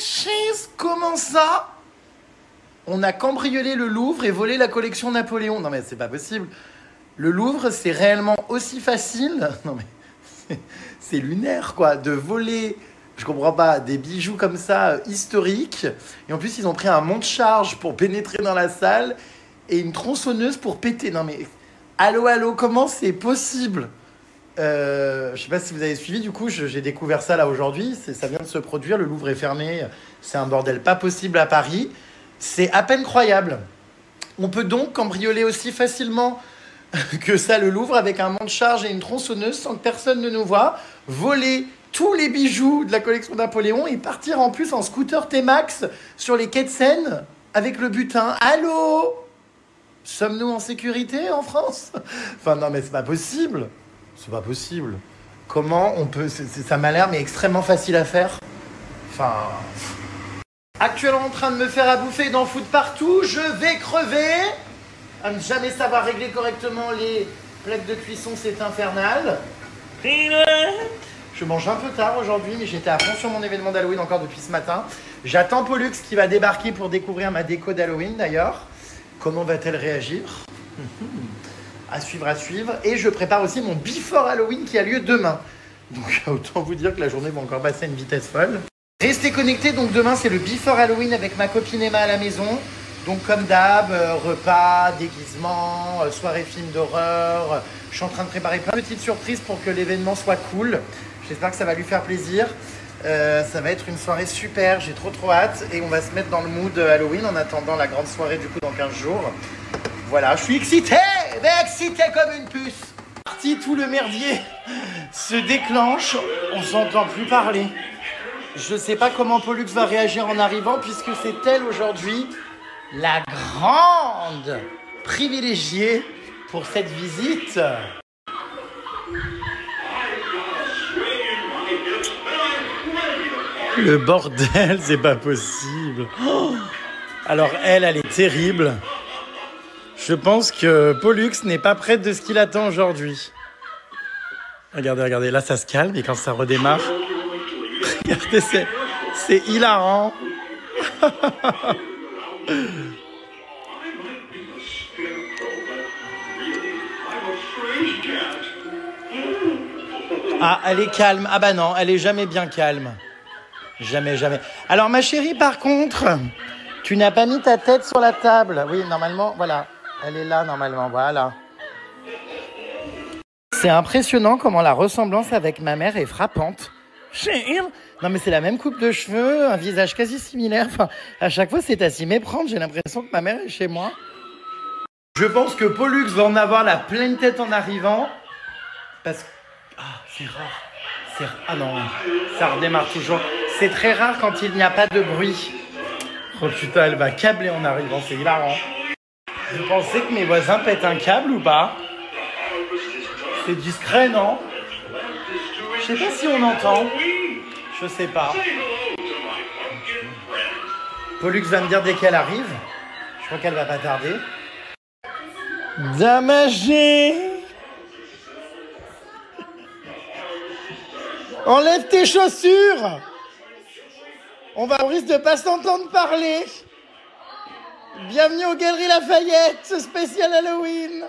cheese, comment ça? On a cambriolé le Louvre et volé la collection Napoléon. Non mais c'est pas possible. Le Louvre, c'est réellement aussi facile. Non mais c'est lunaire quoi, de voler. Je comprends pas, des bijoux comme ça historiques. Et en plus, ils ont pris un monte-charge pour pénétrer dans la salle et une tronçonneuse pour péter. Non mais allô, comment c'est possible? Je sais pas si vous avez suivi, du coup, j'ai découvert ça là aujourd'hui. Ça vient de se produire, le Louvre est fermé. C'est un bordel pas possible à Paris. C'est à peine croyable. On peut donc cambrioler aussi facilement que ça le Louvre avec un monte-charge et une tronçonneuse sans que personne ne nous voie, voler tous les bijoux de la collection Napoléon et partir en plus en scooter T-Max sur les quais de Seine avec le butin. Allô? Sommes-nous en sécurité en France? Enfin non mais c'est pas possible. C'est pas possible. Comment on peut... ça m'a l'air mais extrêmement facile à faire. Enfin... Actuellement en train de me faire à bouffer et d'en foutre partout, je vais crever. À ne jamais savoir régler correctement les plaques de cuisson, c'est infernal. Je mange un peu tard aujourd'hui, mais j'étais à fond sur mon événement d'Halloween encore depuis ce matin. J'attends Pollux qui va débarquer pour découvrir ma déco d'Halloween d'ailleurs. Comment va-t-elle réagir? À suivre. Et je prépare aussi mon Before Halloween qui a lieu demain. Donc autant vous dire que la journée va encore passer à une vitesse folle. Restez connectés, donc demain c'est le Before Halloween avec ma copine Emma à la maison. Donc comme d'hab, repas, déguisement, soirée film d'horreur. Je suis en train de préparer plein de petites surprises pour que l'événement soit cool. J'espère que ça va lui faire plaisir. Ça va être une soirée super, j'ai trop hâte. Et on va se mettre dans le mood Halloween en attendant la grande soirée du coup dans 15 jours. Voilà, je suis excité comme une puce. Parti, tout le merdier se déclenche, on s'entend plus parler. Je sais pas comment Pollux va réagir en arrivant puisque c'est elle aujourd'hui la grande privilégiée pour cette visite. Le bordel, c'est pas possible. Oh, alors elle est terrible. Je pense que Pollux n'est pas prête de ce qu'il attend aujourd'hui. Regardez, là ça se calme et quand ça redémarre, regardez, c'est hilarant. Ah, elle est calme. Ah bah non, elle est jamais bien calme. Jamais. Alors ma chérie, par contre, tu n'as pas mis ta tête sur la table. Oui, normalement, voilà. Elle est là, normalement, voilà. C'est impressionnant comment la ressemblance avec ma mère est frappante. Non mais c'est la même coupe de cheveux, un visage quasi similaire. Enfin, à chaque fois, c'est à s'y méprendre. J'ai l'impression que ma mère est chez moi. Je pense que Pollux va en avoir la pleine tête en arrivant. Parce que... Ah, c'est rare. Ah non, ça redémarre toujours. C'est très rare quand il n'y a pas de bruit. Oh putain, elle va câbler en arrivant, c'est hilarant. Vous pensez que mes voisins pètent un câble ou pas? C'est discret, non? Je sais pas si on entend. Je sais pas. Pollux va me dire dès qu'elle arrive. Je crois qu'elle va pas tarder. Damagé. Enlève tes chaussures. On risque de pas s'entendre parler. Bienvenue aux Galeries Lafayette, spécial Halloween.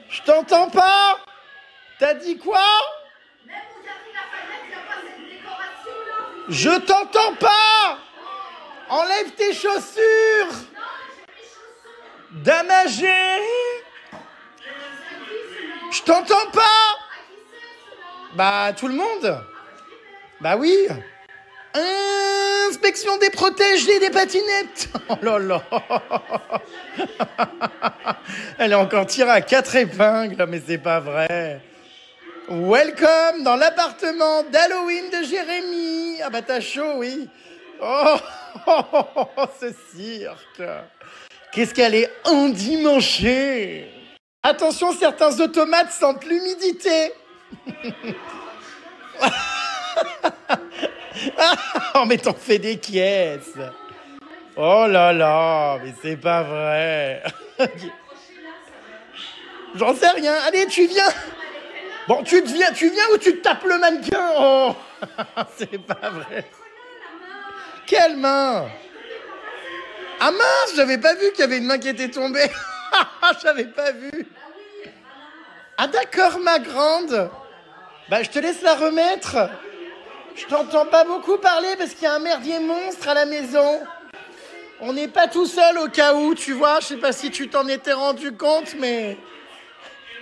Je t'entends pas. T'as dit quoi? Je t'entends pas. Enlève tes chaussures. Damagé. Je t'entends pas. Bah tout le monde. Bah oui. Inspection des protégés des patinettes. Oh là là. Elle est encore tirée à 4 épingles, mais c'est pas vrai. Welcome dans l'appartement d'Halloween de Jérémy. Ah bah t'as chaud, oui. Oh, ce cirque. Qu'est-ce qu'elle est endimanchée. Attention, certains automates sentent l'humidité. Oh mais t'en fais des caisses. Oh là là, mais c'est pas vrai. J'en sais rien. Allez, tu viens. Bon, tu viens ou tu te tapes le mannequin? Oh, c'est pas vrai. Quelle main? Ah mince, j'avais pas vu qu'il y avait une main qui était tombée. J'avais pas vu. Ah d'accord, ma grande. Bah, je te laisse la remettre. Je t'entends pas beaucoup parler parce qu'il y a un merdier monstre à la maison. On n'est pas tout seul au cas où, tu vois. Je sais pas si tu t'en étais rendu compte, mais...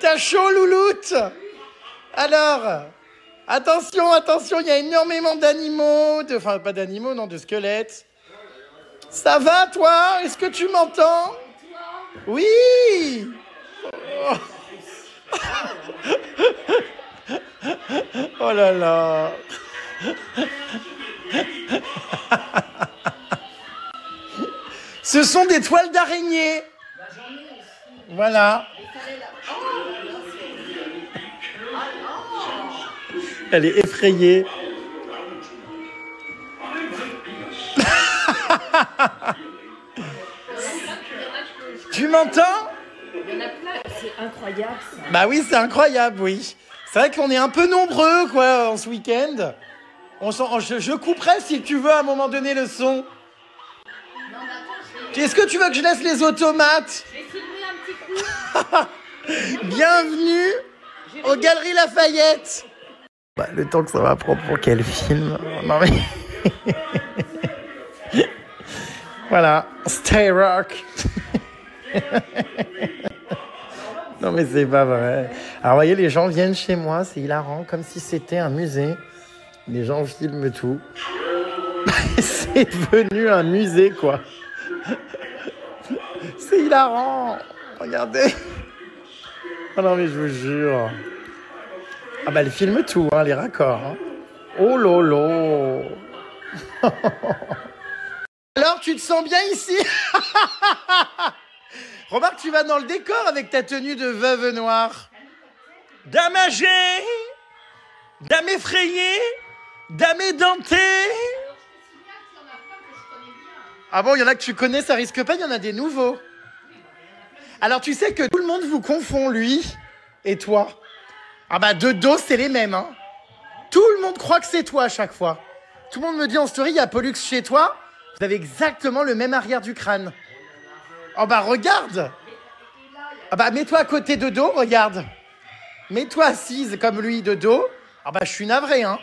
T'as chaud, louloute? Alors, attention, attention, il y a énormément d'animaux, enfin pas d'animaux, non, de squelettes. Ça va, toi? Est-ce que tu m'entends? Oui. Oh là là. Ce sont des toiles d'araignée. Voilà. Elle est effrayée. Tu m'entends? Il y en a plein, c'est incroyable ça. Bah oui, c'est incroyable, oui. C'est vrai qu'on est un peu nombreux, quoi, en ce week-end. Je couperai, si tu veux, à un moment donné, le son. Est-ce que tu veux que je laisse les automates? Je vais filmer un petit coup. Bienvenue aux Galeries Lafayette. Bah, le temps que ça va prendre pour qu'elle filme. Non mais... Voilà, Stay Rock. Non mais c'est pas vrai. Alors vous voyez, les gens viennent chez moi, c'est hilarant, comme si c'était un musée. Les gens filment tout. C'est devenu un musée, quoi. C'est hilarant. Regardez. Oh non mais je vous jure. Ah bah, elle filme tout, hein, les raccords. Hein. Oh lolo. Alors, tu te sens bien ici? Remarque, tu vas dans le décor avec ta tenue de veuve noire. Dame âgée, dame effrayée, dame édentée. Ah bon, il y en a que tu connais, ça risque pas, il y en a des nouveaux. Alors, tu sais que tout le monde vous confond, lui et toi. Ah bah, de dos, c'est les mêmes, hein. Tout le monde croit que c'est toi à chaque fois. Tout le monde me dit en story, il y a Pollux chez toi. Vous avez exactement le même arrière du crâne. Oh bah, regarde. Ah bah, mets-toi à côté de dos, regarde. Mets-toi assise comme lui de dos. Ah bah, je suis navré, hein.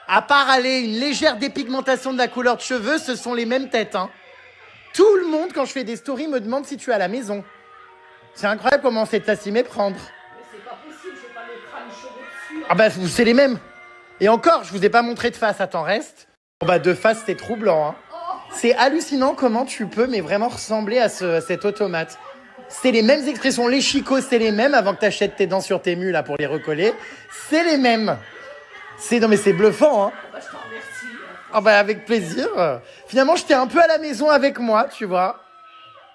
À part aller une légère dépigmentation de la couleur de cheveux, ce sont les mêmes têtes, hein. Tout le monde, quand je fais des stories, me demande si tu es à la maison. C'est incroyable comment c'est à s'y méprendre. Mais c'est pas possible, j'ai pas le crâne cheveux dessus. Ah bah, c'est les mêmes. Et encore, je vous ai pas montré de face, attends, reste. Bon bah, de face, c'est troublant, hein. C'est hallucinant comment tu peux, mais vraiment ressembler à cet automate. C'est les mêmes expressions, les chicots, c'est les mêmes, avant que tu achètes tes dents sur tes mules là, pour les recoller. C'est les mêmes. Non mais c'est bluffant, hein. Bah, je t'en remercie. Ah bah, avec plaisir. Finalement, j'étais un peu à la maison avec moi, tu vois.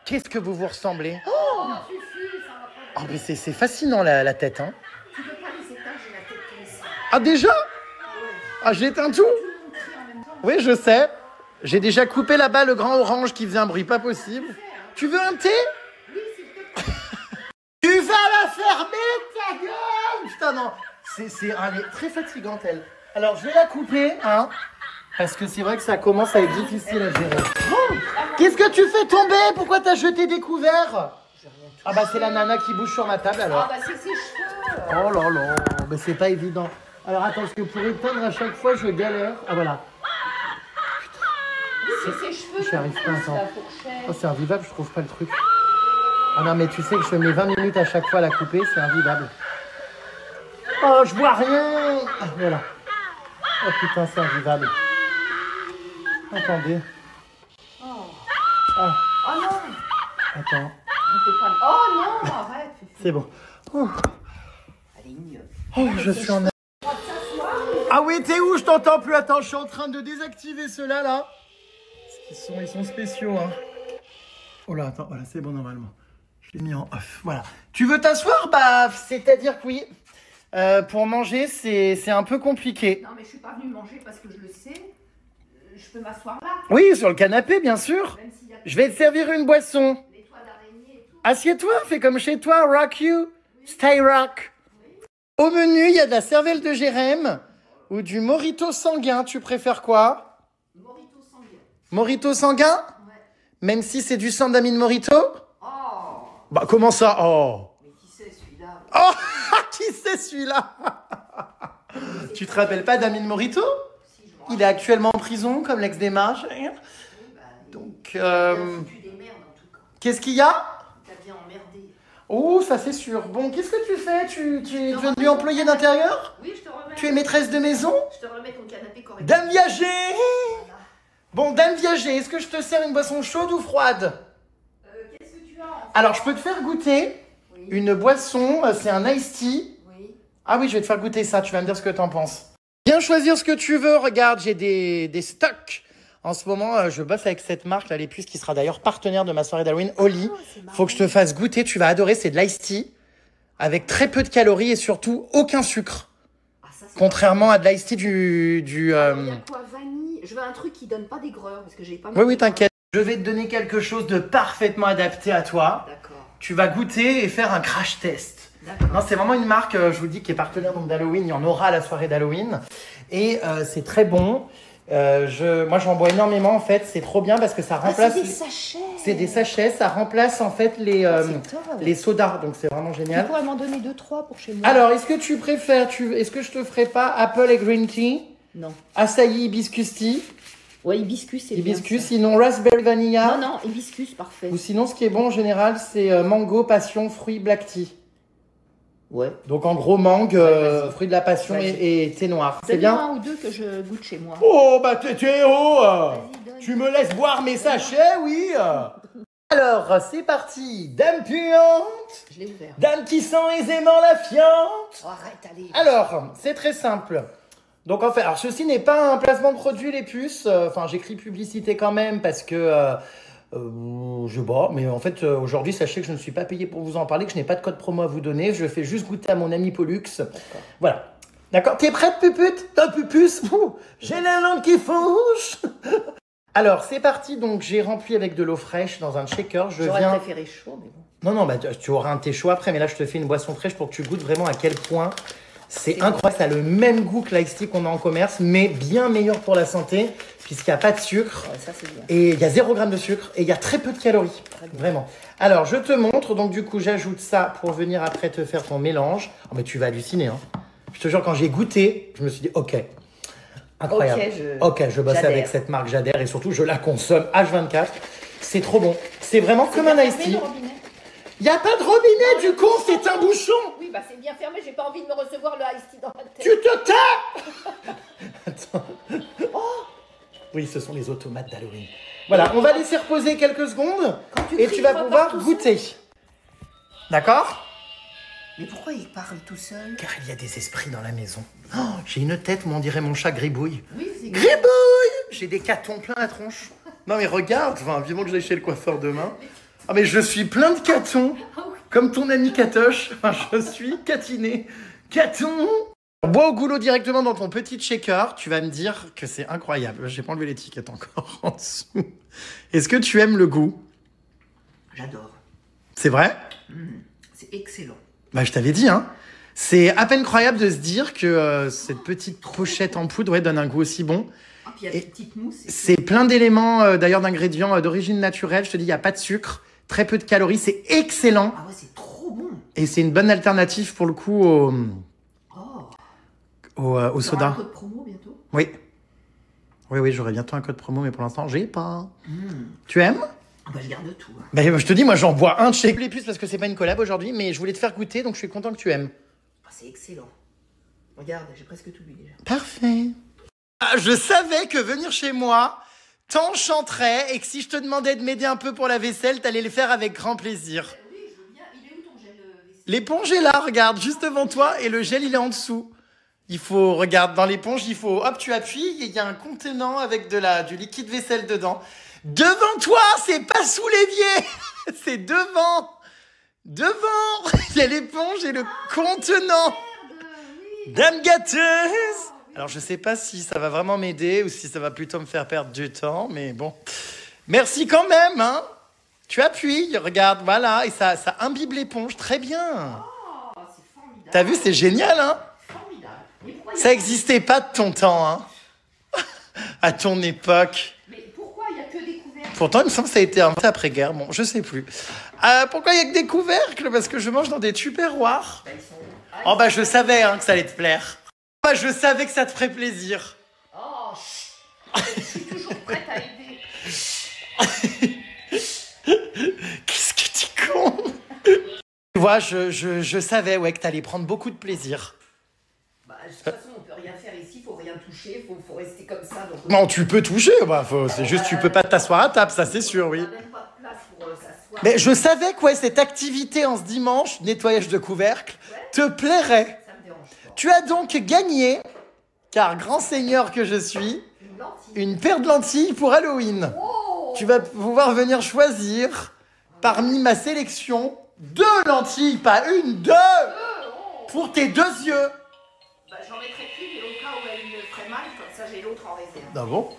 Qu'est-ce que vous ressemblez? Oh, Fufu, ça va pas. Oh, mais c'est fascinant la tête, hein. Tu peux pas les éteindre, j'ai la tête comme ça. Ah déjà? Ah, j'ai éteint tout? Oui, je sais. J'ai déjà coupé là-bas le grand orange qui faisait un bruit pas possible. Tu veux un thé? Oui, s'il te plaît. Tu vas la fermer, ta gueule! Putain, non. Elle est très fatigante, elle. Alors, je vais la couper, hein. Parce que c'est vrai que ça commence à être difficile à gérer. Oh, qu'est-ce que tu fais tomber? Pourquoi t'as jeté des couverts? Ah bah, c'est la nana qui bouge sur ma table, alors. Ah bah, c'est ses cheveux. Oh là là, mais c'est pas évident. Alors, attends, parce que pour éteindre à chaque fois, je galère. Ah, voilà. C'est ses cheveux. J'y arrive pas, attends. La fourchette. Oh, c'est invivable, je trouve pas le truc. Ah non, mais tu sais que je mets 20 minutes à chaque fois à la couper, c'est invivable. Oh, je vois rien. Ah, voilà. Oh putain, c'est invivable. Attendez. Oh. Ah, Oh non. attends. On peut pas... Oh non, arrête. Fufu. C'est bon. Oh, Allez, mieux. oh je suis en... Ah oui, t'es où? Je t'entends plus. Attends, je suis en train de désactiver ceux-là, là. Ils sont spéciaux, hein. Oh là, attends, voilà, c'est bon normalement. Je l'ai mis en off, voilà. Tu veux t'asseoir? Bah, c'est-à-dire que oui. Pour manger, c'est un peu compliqué. Non, mais je suis pas venue manger parce que je le sais. Je peux m'asseoir là. Oui, sur le canapé, bien sûr. Même s'il y a Je vais te servir une boisson. les toiles d'araignée et tout. Assieds-toi, fais comme chez toi, rock you. Stay rock. Au menu, il y a de la cervelle de Jérém ou du morito sanguin. Tu préfères quoi? Morito sanguin. Morito sanguin? Ouais. Même si c'est du sang d'Amine Morito? Oh. Bah comment ça? Oh! Mais qui c'est celui-là? Oh! Qui c'est celui-là? Tu te rappelles pas d'Amine Morito? Si, je me Il est actuellement en prison comme l'ex des marges. rappelle, Donc, il a foutu des merdes en tout cas. qu'est-ce qu'il y a? T'as bien emmerdé. Oh, ça c'est sûr. Bon, qu'est-ce que tu fais? Tu es devenue employée d'intérieur? Oui, je te remets. Tu es maîtresse de maison? Je te remets ton canapé correct. Dame Viager! Voilà. Bon, Dame Viager, est-ce que je te sers une boisson chaude ou froide? Qu'est-ce que tu as en fait? Alors, je peux te faire goûter Oui. une boisson, c'est un iced tea. Oui. Ah oui, je vais te faire goûter ça, tu vas me dire ce que t'en penses. Viens choisir ce que tu veux, regarde, j'ai des stocks. En ce moment, je bosse avec cette marque, là, les puces, qui sera d'ailleurs partenaire de ma soirée d'Halloween, Oli. c'est marrant. Faut que je te fasse goûter, tu vas adorer, c'est de l'ice tea, avec très peu de calories et surtout aucun sucre. Ah, ça, c'est Contrairement à de l'ice tea du... Il y a quoi? Vanille? Je veux un truc qui donne pas d'aigreur parce que j'ai pas. Oui, t'inquiète. Je vais te donner quelque chose de parfaitement adapté à toi. D'accord. Tu vas goûter et faire un crash test. D'accord. Non, c'est vraiment une marque, je vous le dis, qui est partenaire donc d'Halloween. Il y en aura à la soirée d'Halloween. Et c'est très bon. Moi, j'en bois énormément, en fait. C'est trop bien parce que ça remplace... c'est des sachets. C'est des sachets. Ça remplace, en fait, les sodas. Donc, c'est vraiment Tu génial. pourrais m'en donner 2-3 pour chez moi. Alors, est-ce que tu préfères... Est-ce que je te ferais pas apple et green tea? Non. Açaï hibiscus tea? Ouais, hibiscus, c'est bien. Hibiscus, ça. sinon raspberry vanilla. Non, hibiscus, parfait. Ou sinon, ce qui est bon en général, c'est mango, passion, fruit, black tea. Ouais. Donc en gros, mangue, vas-y. fruit de la passion Vas-y. et thé noir. C'est Donne-moi bien? un ou deux que je goûte chez moi. Oh, bah t'es haut! Vas-y, donne. Tu me laisses boire mes sachets, oui? Alors, c'est parti. Dame puante, Je l'ai ouvert. dame qui sent aisément la fiente. Oh, arrête, allez. Alors, c'est très simple. Donc en fait, alors ceci n'est pas un placement de produit, les puces. Enfin, j'écris publicité quand même parce que je bois. Mais en fait, aujourd'hui, sachez que je ne suis pas payé pour vous en parler, que je n'ai pas de code promo à vous donner. Je fais juste goûter à mon ami Pollux. Voilà. D'accord. T'es prête, pupute? Pupus. J'ai la langue qui fouche. Alors, c'est parti. Donc, j'ai rempli avec de l'eau fraîche dans un shaker. J'aurais préféré chaud, mais bon. Non, bah, tu auras un thé chaud après. Mais là, je te fais une boisson fraîche pour que tu goûtes vraiment à quel point c'est incroyable. Ça a le même goût que l'ice tea qu'on a en commerce, mais bien meilleur pour la santé, puisqu'il n'y a pas de sucre. Ouais, ça, c'est bien. Et il y a 0 g de sucre et il y a très peu de calories. Vraiment. Alors, je te montre. Donc, du coup, j'ajoute ça pour venir après te faire ton mélange. Oh, mais tu vas halluciner, hein. Je te jure, quand j'ai goûté, je me suis dit, ok. Incroyable. Ok, je bosse avec cette marque, j'adhère. Et surtout, je la consomme H24. C'est trop bon. C'est vraiment comme un ice tea. Il n'y a pas de robinet, du coup, c'est un bouchon. Oui, bah c'est bien fermé, j'ai pas envie de me recevoir le ice tea dans la tête. Tu te tais. Attends. Oui, ce sont les automates d'Halloween. Voilà, on va laisser reposer quelques secondes et tu vas pouvoir goûter. D'accord? Mais pourquoi il parle tout seul? Car il y a des esprits dans la maison. Oh, j'ai une tête, mais on dirait mon chat Gribouille. Oui, c'est Gribouille! J'ai des catons plein la tronche. Non mais regarde, enfin, vivement que j'aille chez le coiffeur demain. Ah mais je suis plein de catons. Comme ton ami Catoche. Enfin, je suis catiné. Caton! Bois au goulot directement dans ton petit shaker. Tu vas me dire que c'est incroyable. J'ai pas enlevé l'étiquette encore en dessous. Est-ce que tu aimes le goût? J'adore. C'est vrai? C'est excellent. Bah, je t'avais dit, hein. C'est à peine croyable de se dire que cette petite pochette en poudre donne un goût aussi bon. Ah, puis il y a des petites mousses. C'est plein d'éléments, d'ailleurs, d'ingrédients d'origine naturelle. Je te dis, il n'y a pas de sucre, très peu de calories. C'est excellent. Ah ouais, c'est trop bon. Et c'est une bonne alternative pour le coup au Tu soda. auras un code promo bientôt? Oui. Oui, j'aurai bientôt un code promo, mais pour l'instant, j'ai pas. Tu aimes? Ah bah je garde tout. Hein. Bah, je te dis, moi, j'en bois un de chez les puces parce que c'est pas une collab aujourd'hui, mais je voulais te faire goûter, donc je suis content que tu aimes. Ah, c'est excellent. Regarde, j'ai presque tout bu déjà. Parfait. Ah, je savais que venir chez moi t'enchanterait et que si je te demandais de m'aider un peu pour la vaisselle, t'allais le faire avec grand plaisir. Oui, je veux bien. Il est où ton gel vaisselle? L'éponge est là, regarde, juste devant toi, et le gel, il est en dessous. Il faut, regarde, dans l'éponge, il faut, hop, tu appuies, et il y a un contenant avec du liquide vaisselle dedans. Devant toi, c'est pas sous l'évier, c'est devant. Devant, il y a l'éponge et le contenant. Oui. Dame gâteuse. Alors, je sais pas si ça va vraiment m'aider ou si ça va plutôt me faire perdre du temps, mais bon. Merci quand même, hein. Tu appuies, regarde, voilà, et ça imbibe l'éponge, très bien. Oh, c'est formidable. T'as vu, c'est génial, hein? Formidable. Mais pourquoi il y a Ça pas- existait pas de ton temps, hein? À ton époque. Mais pourquoi il n'y a que des couvercles? Pourtant, il me semble que ça a été inventé après-guerre. Bon, je sais plus. Pourquoi il y a que des couvercles? Parce que je mange dans des tupperwares. Bah, ils sont... Oh bah je savais hein, que ça allait te plaire. Bah je savais que ça te ferait plaisir. Oh, je suis toujours prête à aider. Qu'est-ce que tu es con. Tu vois, je savais ouais, que t'allais prendre beaucoup de plaisir. Bah, de toute façon, on peut rien faire ici, faut rien toucher, faut rester comme ça. Donc... Non, tu peux toucher, bah, c'est juste tu peux pas t'asseoir à table, ça c'est sûr, oui. On n'a même pas de place pour s'asseoir. Mais je savais que ouais, cette activité en ce dimanche, nettoyage de couvercle, te plairait. Ça me dérange pas. Tu as donc gagné, car grand seigneur que je suis, Une lentille. une paire de lentilles pour Halloween. Oh, Tu vas pouvoir venir choisir parmi ma sélection 2 lentilles, pas une, 2 oh. pour tes 2 yeux. Bah, j'en mettrai qu'une et au cas où elle me ferait mal, comme ça j'ai l'autre en réserve. Ah bon?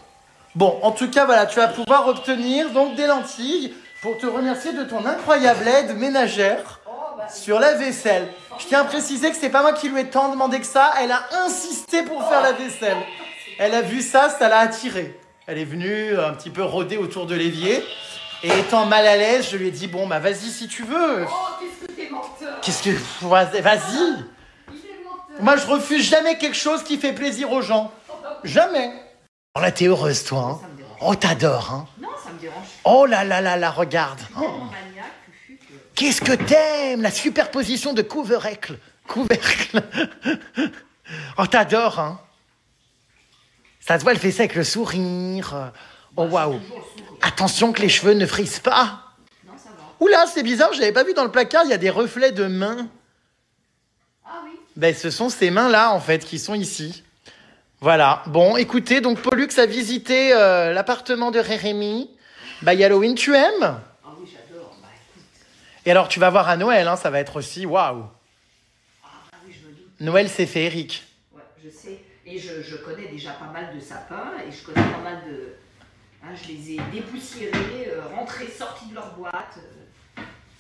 Bon, en tout cas, voilà, tu vas pouvoir obtenir donc des lentilles pour te remercier de ton incroyable aide ménagère Oh, bah, sur la vaisselle. Je tiens à préciser que c'est pas moi qui lui ai tant demandé que ça. Elle a insisté pour faire la vaisselle. Elle a vu ça, ça l'a attirée. Elle est venue un petit peu rôder autour de l'évier. Et étant mal à l'aise, je lui ai dit, bon, bah vas-y si tu veux. oh, qu'est-ce que t'es menteur. Qu'est-ce que... Vas-y. Il est menteur. Moi, je refuse jamais quelque chose qui fait plaisir aux gens. Jamais. Oh là, t'es heureuse, toi. Hein. Ça me dérange. Oh, t'adores, hein. Non, ça me dérange. Oh là là là là, regarde. Je suis tellement maniaque que... Qu'est-ce que t'aimes, la superposition de couvercle. Oh, t'adores, hein. Ça se voit, elle fait ça avec le sourire. Oh, waouh. Toujours le sourire. Attention que les cheveux ne frisent pas. Non, ça va. Oula, c'est bizarre, j'avais pas vu dans le placard, il y a des reflets de mains. Ah oui. Ben, ce sont ces mains-là, en fait, qui sont ici. Voilà. Bon, écoutez, donc Pollux a visité l'appartement de Rérémy. By Halloween, tu aimes? Ah oui, j'adore. Bah écoute. Et alors, tu vas voir à Noël, hein, ça va être aussi waouh. Ah bah oui, je me doute. Noël, c'est féerique. Ouais, je sais. Et je connais déjà pas mal de sapins et je connais pas mal de... Hein, je les ai dépoussiérés, rentrés, sortis de leur boîte.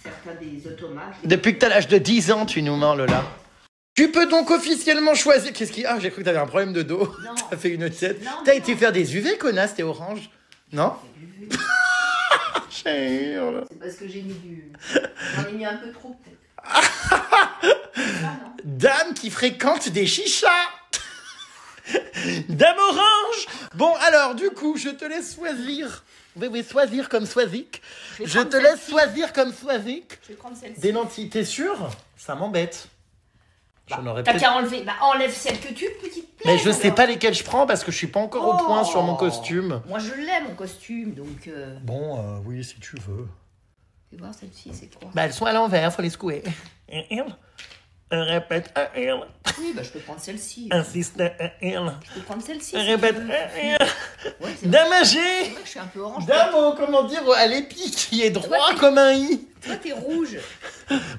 Certains des automates. Depuis que t'as l'âge de 10 ans, tu nous mens, Lola. Tu peux donc officiellement choisir... Qu'est-ce qui... Ah, j'ai cru que t'avais un problème de dos. Non. T'as fait une tête. Non, T'as non. été faire des UV, connasse, t'es orange. Non? C'est parce que j'ai mis du... J'en ai mis un peu trop, peut-être. Ah non. Dame qui fréquente des chichas. Dame orange. Bon, alors, du coup, je te laisse choisir. Oui, choisir comme Swazik. Je te laisse choisir comme Swazik. Je vais prendre celle-ci. Des lentilles, t'es sûr? Ça m'embête. J'en aurais T'as peut-être... qu'à enlever. Bah enlève celle que tu, petite Mais plaie, je sais alors. pas lesquelles je prends parce que je suis pas encore au point sur mon costume. Moi je l'ai mon costume, donc... Bon, oui, si tu veux. Fais voir celle-ci, c'est quoi? Bah, elles sont à l'envers, faut les secouer. Répète, Oui, bah je peux prendre celle-ci. insiste, Je peux prendre celle-ci. si répète, tu veux. Ouais, c'est vrai. dame C'est âgée, vrai que je suis un peu orange. dame, comment dire, à l'épi, qui est droit Toi, comme un i. Toi t'es rouge.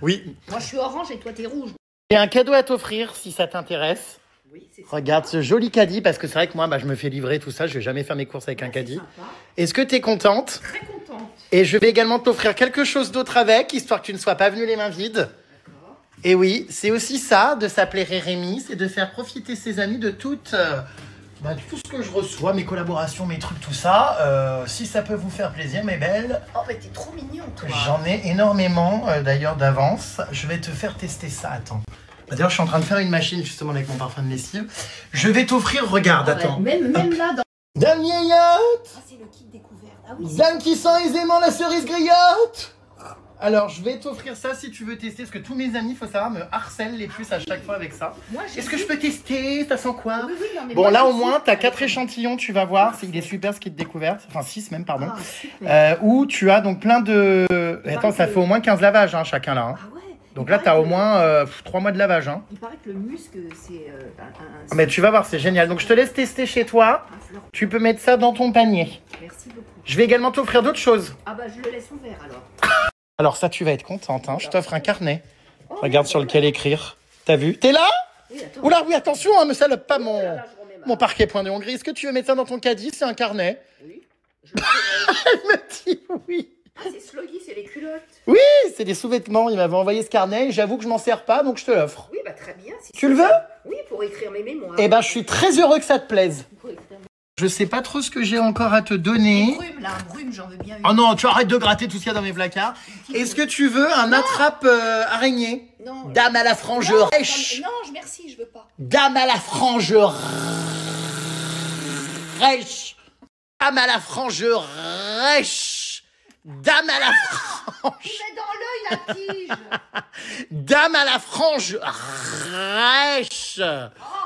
Oui. Moi je suis orange et toi t'es rouge. J'ai un cadeau à t'offrir si ça t'intéresse. Oui, c'est ça. Regarde ce joli caddie, parce que c'est vrai que moi, bah, je me fais livrer tout ça, je vais jamais faire mes courses avec un caddie. Sympa. Est-ce que t'es contente? Très contente. Et je vais également t'offrir quelque chose d'autre avec, histoire que tu ne sois pas venu les mains vides. D'accord. Et oui, c'est aussi ça, de s'appeler Rérémy, c'est de faire profiter ses amis de tout ce que je reçois, mes collaborations, mes trucs, tout ça. Si ça peut vous faire plaisir, mes belles, Oh mais t'es trop mignon toi. j'en ai énormément d'ailleurs d'avance. Je vais te faire tester ça, attends. D'ailleurs, je suis en train de faire une machine justement avec mon parfum de lessive. Je vais t'offrir, regarde, Ah ouais, attends. même là dans... Dame vieillotte, Ah c'est le kit découverte. Ah oui, c'est... dame qui sent aisément la cerise griotte. Alors, je vais t'offrir ça si tu veux tester, parce que tous mes amis, il faut savoir, me harcèlent les puces à chaque fois avec ça. Moi, j'ai Est-ce que vu- je peux tester? Ça sent quoi? Oui, oui, non, mais Bon, moi, là, j'ai au vu- moins, t'as 4 échantillons, tu vas voir. Il est super, ce kit découverte. Enfin, 6 même, pardon. Ah, super. Où tu as donc plein de... Attends, ça fait au moins 15 lavages, hein, chacun, là. Hein. Ah ouais. Donc Il là, paraît t'as au que- moins 3 mois de lavage. Hein. Il paraît que le musc, c'est Mais tu vas voir, c'est génial. Donc, je te laisse tester chez toi. un fleur. Tu peux mettre ça dans ton panier. Merci beaucoup. Je vais également t'offrir d'autres choses. Ah bah je le laisse ouvert alors. Alors ça, tu vas être contente. Hein. Je t'offre un carnet. Oh, Regarde sur lequel écrire. T'as vu? T'es là? Oui, attends. Oula, oui, attention, hein, ne salope pas Oh mon, là là, je remets ma- mon parquet point de Hongrie. Est-ce que tu veux mettre ça dans ton caddie? C'est un carnet. Oui. Je... Elle me dit oui. Ah, c'est Sloggy, c'est les culottes. Oui, c'est des sous-vêtements. Il m'avait envoyé ce carnet et j'avoue que je m'en sers pas, donc je te l'offre. Oui, bah très bien. Si Tu le veux? Oui, pour écrire mes mémoires. Eh ben, je suis très heureux que ça te plaise. Pour écrire... Je sais pas trop ce que j'ai encore à te donner. Brume, là, un brume, j'en veux bien une. Oh non, tu arrêtes de gratter tout ce qu'il y a dans mes placards. Est-ce que tu veux un attrape araignée? Non. Dame à la frange rêche. Non, merci, je veux pas. Dame à la frange rêche. Dame à la frange rêche. Dame à la frange. Tu mets dans l'œil la tige. Dame à la frange rêche.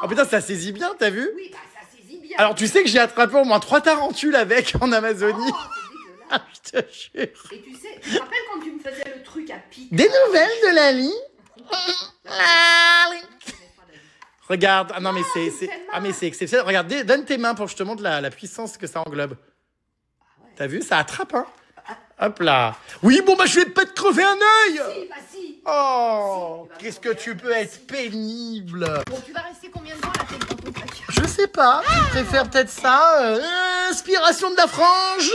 Oh putain, ça saisit bien, t'as vu? Oui, bah ça saisit bien. Alors tu sais que j'ai attrapé au moins 3 tarentules avec en Amazonie. Oh, c'est dégueulasse. Ah, je te jure. Et tu sais, tu te rappelles quand tu me faisais le truc à pic? Des nouvelles de Lali? Regarde, ah non mais c'est exceptionnel. Regarde, donne tes mains pour que je te montre la puissance que ça englobe. T'as vu, ça attrape, hein? Hop là. Oui, bon bah je vais pas te crever un œil. Si, bah si. Oh, Si, qu'est-ce que tu peux être pénible. Bon, tu vas rester combien de temps à la tête dans ton placard? Je sais pas, tu préfères peut-être ça inspiration de la frange.